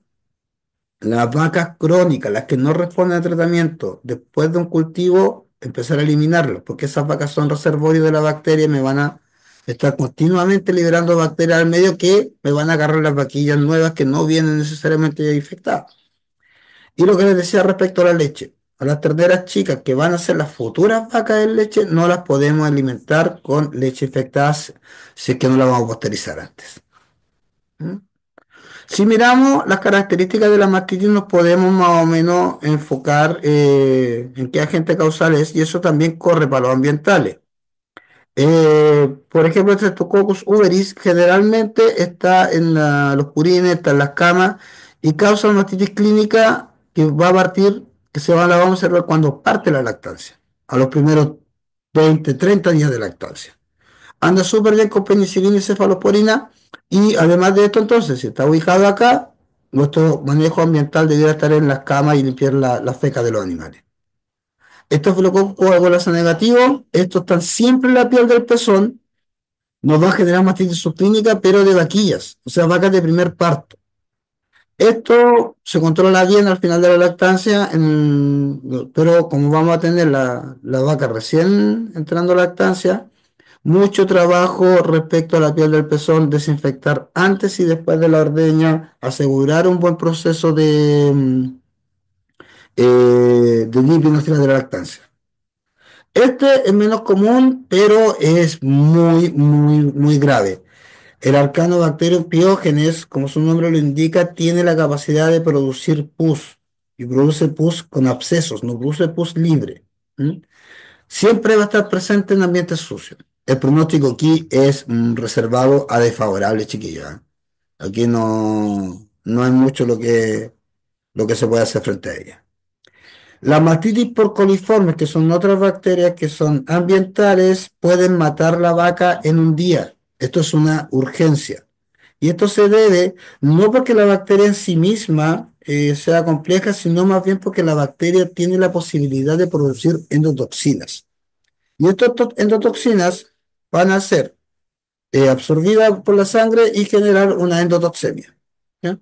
Las vacas crónicas, las que no responden al tratamiento, después de un cultivo, empezar a eliminarlas, porque esas vacas son reservorios de la bacteria y me van a estar continuamente liberando bacterias al medio que me van a agarrar las vaquillas nuevas que no vienen necesariamente infectadas. Y lo que les decía respecto a la leche, a las terneras chicas que van a ser las futuras vacas de leche, no las podemos alimentar con leche infectada si es que no la vamos a pasteurizar antes. ¿Mm? Si miramos las características de la mastitis, nos podemos más o menos enfocar en qué agente causal es, y eso también corre para los ambientales. Por ejemplo, el Streptococcus uberis generalmente está en los purines, está en las camas y causa una mastitis clínica que va a partir, la vamos a observar cuando parte la lactancia, a los primeros 20, 30 días de lactancia. Anda súper bien con penicilina y cefalosporina. Y además de esto, entonces, si está ubicado acá, nuestro manejo ambiental debería estar en las camas y limpiar la feca de los animales. Estos flocos negativos, estos están siempre en la piel del pezón, nos va a generar mastitis subclínica, pero de vaquillas, o sea, vacas de primer parto. Esto se controla bien al final de la lactancia, pero como vamos a tener la vaca recién entrando a lactancia, mucho trabajo respecto a la piel del pezón, desinfectar antes y después de la ordeña, asegurar un buen proceso de limpio nacional de la lactancia. Este es menos común, pero es muy, muy, muy grave. El Arcanobacterium piógenes, como su nombre lo indica, tiene la capacidad de producir pus y produce pus con abscesos, no produce pus libre. ¿Mm? Siempre va a estar presente en ambientes sucios. El pronóstico aquí es reservado a desfavorable, chiquillos, ¿eh? Aquí no hay mucho lo que se puede hacer frente a ella. Las mastitis por coliformes, que son otras bacterias que son ambientales, pueden matar la vaca en un día. Esto es una urgencia. Y esto se debe no porque la bacteria en sí misma sea compleja, sino más bien porque la bacteria tiene la posibilidad de producir endotoxinas. Y estas endotoxinas van a ser absorbidas por la sangre y generar una endotoxemia. ¿Ya?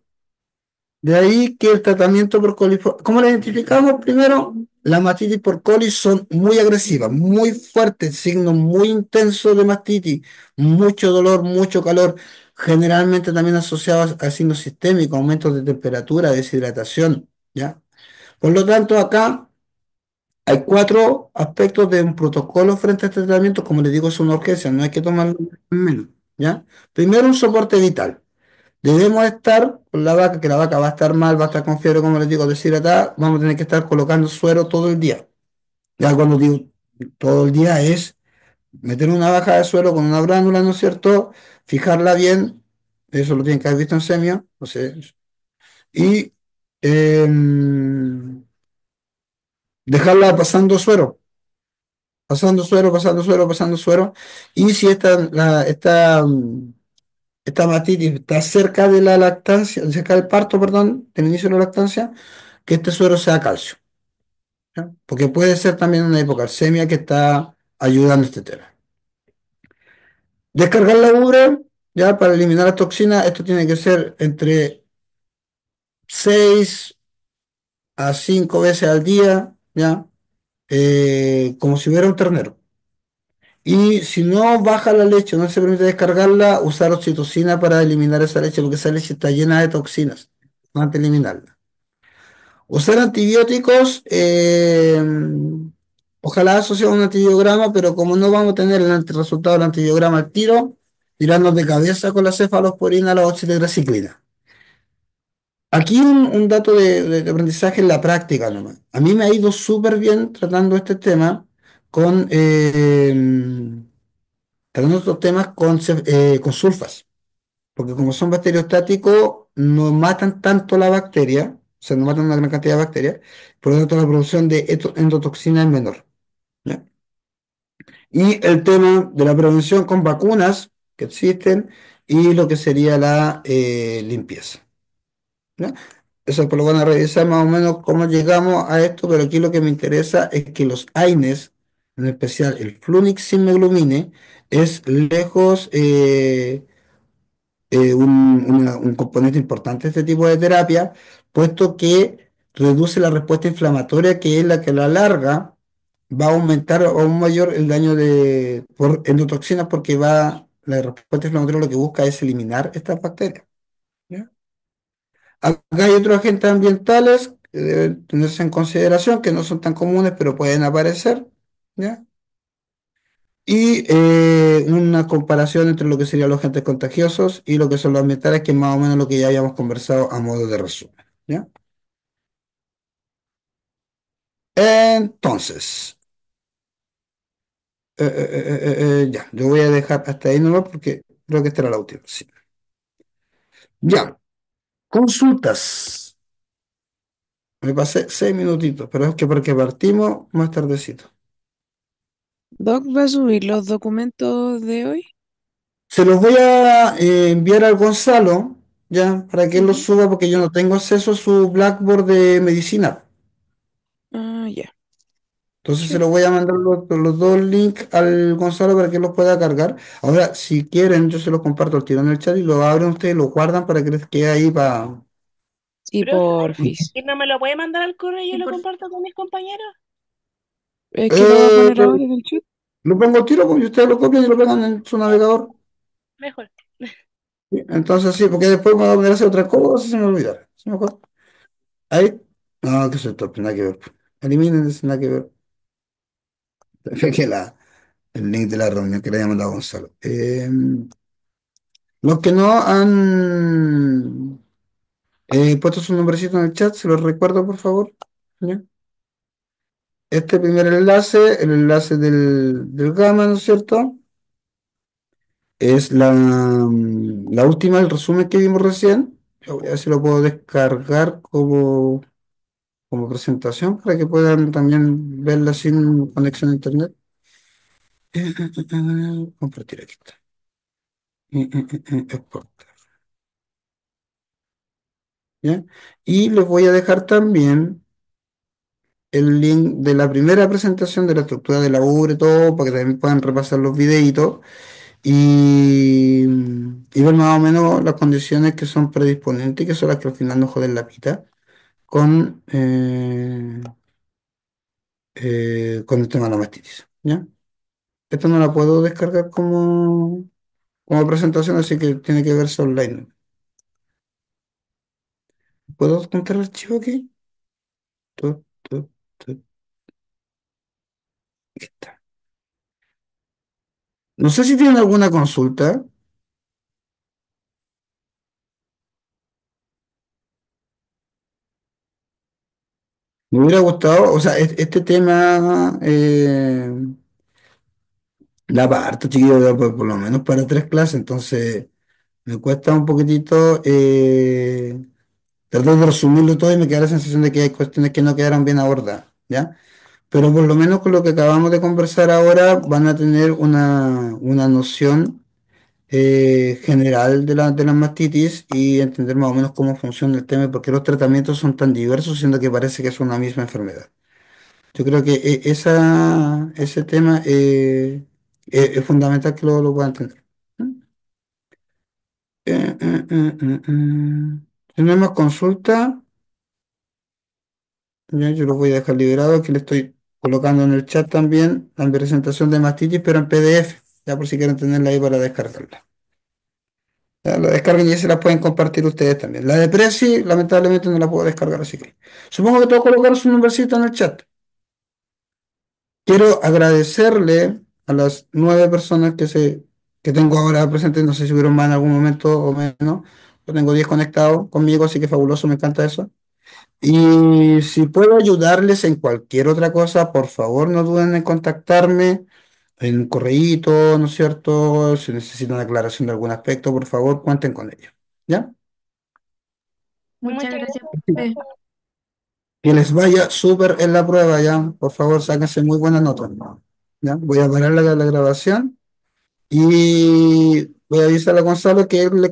De ahí que el tratamiento por coliforme, ¿cómo la identificamos? Primero, las mastitis por coli son muy agresivas, muy fuertes, signos muy intensos de mastitis, mucho dolor, mucho calor, generalmente también asociados a signos sistémicos, aumentos de temperatura, deshidratación, ¿ya? Por lo tanto, acá hay cuatro aspectos de un protocolo frente a este tratamiento, como les digo, es una urgencia, no hay que tomarlo en menos, ¿ya? Primero, un soporte vital. Debemos estar con la vaca, que la vaca va a estar mal, va a estar con fiebre, como les digo, deshidratada, vamos a tener que estar colocando suero todo el día. Ya cuando digo todo el día es meter una baja de suero con una bránula, ¿no es cierto? Fijarla bien, eso lo tienen que haber visto en semio, no sé, y dejarla pasando suero, pasando suero, pasando suero, pasando suero, y si esta mastitis está cerca de la lactancia, cerca del parto, perdón, del inicio de la lactancia, que este suero sea calcio, ¿ya? Porque puede ser también una hipocalcemia que está ayudando a este tema. Descargar la ubre, ya para eliminar las toxinas, esto tiene que ser entre 6 a 5 veces al día, ya, como si hubiera un ternero. Y si no baja la leche, no se permite descargarla, usar oxitocina para eliminar esa leche, porque esa leche está llena de toxinas. Antes de eliminarla. Usar antibióticos, ojalá asociado a un antibiograma, pero como no vamos a tener el resultado del antibiograma al tiro, tirarnos de cabeza con la cefalosporina, la oxitetraciclina. Aquí un dato de aprendizaje en la práctica nomás. A mí me ha ido súper bien tratando este tema con, tratando estos temas con sulfas, porque como son bacteriostáticos, no matan tanto la bacteria, o sea, no matan una gran cantidad de bacterias, por lo tanto la producción de endotoxina es menor. ¿Ya? Y el tema de la prevención con vacunas que existen y lo que sería la limpieza. ¿Ya? Eso pues lo van a revisar más o menos cómo llegamos a esto, pero aquí lo que me interesa es que los AINES, en especial el fluniximab, es lejos un componente importante de este tipo de terapia, puesto que reduce la respuesta inflamatoria, que es la que a la larga va a aumentar aún mayor el daño por endotoxinas, porque la respuesta inflamatoria lo que busca es eliminar estas bacterias. ¿Ya? Acá hay otros agentes ambientales que deben tenerse en consideración, que no son tan comunes, pero pueden aparecer. ¿Ya? Y una comparación entre lo que serían los agentes contagiosos y lo que son los ambientales, que es más o menos lo que ya habíamos conversado a modo de resumen. ¿Ya? Entonces, ya, yo voy a dejar hasta ahí nomás porque creo que esta era la última. Sí. Ya, consultas. Me pasé 6 minutitos, pero es que porque partimos más tardecito. Doc, ¿va a subir los documentos de hoy? Se los voy a enviar al Gonzalo, ya, para que él los Ujú. suba, porque yo no tengo acceso a su Blackboard de medicina. Ah, ya. Entonces se Sure. los voy a mandar los dos links al Gonzalo para que los pueda cargar. Ahora, si quieren, yo se los comparto al tiro en el chat y lo abren ustedes, lo guardan para que les quede ahí para... Sí, Profe, porfis. ¿y no me lo puede mandar al correo y yo lo comparto con mis compañeros? Es que lo va a Eh, poner ahora en el chat. lo pongo al tiro, porque ustedes lo copian y lo pegan en su Ya, navegador. mejor. ¿Sí? Entonces sí, porque después me voy a poner a hacer otra cosa y se me olvidar. ¿Sí mejor? Ahí. No, que soy torpe, nada que ver. Eliminen ese nada que ver. Que el link de la reunión que le haya mandado Gonzalo. Los que no han puesto su nombrecito en el chat, se los recuerdo, por favor. ¿Ya? Este primer enlace, el enlace del Gamma, ¿no es cierto? Es la última, el resumen que vimos recién. Yo voy a ver si lo puedo descargar como presentación para que puedan también verla sin conexión a internet. Compartir aquí está. Exportar. ¿ya? Y les voy a dejar también el link de la primera presentación de la estructura de la URE, todo, para que también puedan repasar los videitos y, y ver más o menos las condiciones que son predisponentes, que son las que al final nos joden la pita, con, con el tema de la mastitis, ¿ya? Esta no la puedo descargar como presentación, así que tiene que verse online. ¿Puedo contar el archivo aquí? Tu, tu, tu, aquí está. No sé si tienen alguna consulta. Me hubiera gustado, o sea, este tema, da para harto, chiquillo, da por lo menos para 3 clases, entonces me cuesta un poquitito tratar de resumirlo todo y me queda la sensación de que hay cuestiones que no quedaron bien abordadas, ¿ya? Pero por lo menos con lo que acabamos de conversar ahora van a tener una noción general de la mastitis y entender más o menos cómo funciona el tema y por qué los tratamientos son tan diversos, siendo que parece que es una misma enfermedad. Yo creo que ese tema es fundamental que lo puedan entender. Si no hay más consulta, ya yo lo voy a dejar liberado. Aquí le estoy colocando en el chat también la presentación de mastitis, pero en PDF, ya por si quieren tenerla ahí para descargarla. Ya, la descarguen y se la pueden compartir ustedes también. La de Prezi, lamentablemente no la puedo descargar, así que supongo que todos colocaron su nombrecito en el chat. Quiero agradecerle a las 9 personas que tengo ahora presentes, no sé si hubieron más en algún momento o menos. Yo tengo 10 conectados conmigo, así que fabuloso, me encanta eso. Y si puedo ayudarles en cualquier otra cosa, por favor no duden en contactarme en un correíto, ¿no es cierto? Si necesitan aclaración de algún aspecto, por favor, cuenten con ello. ¿Ya? Muchas Muchas gracias, gracias. profe. Que les vaya súper en la prueba, ¿ya? Por favor, sáquense muy buenas notas. ¿Ya? Voy a parar la grabación y voy a avisarle a Gonzalo que él le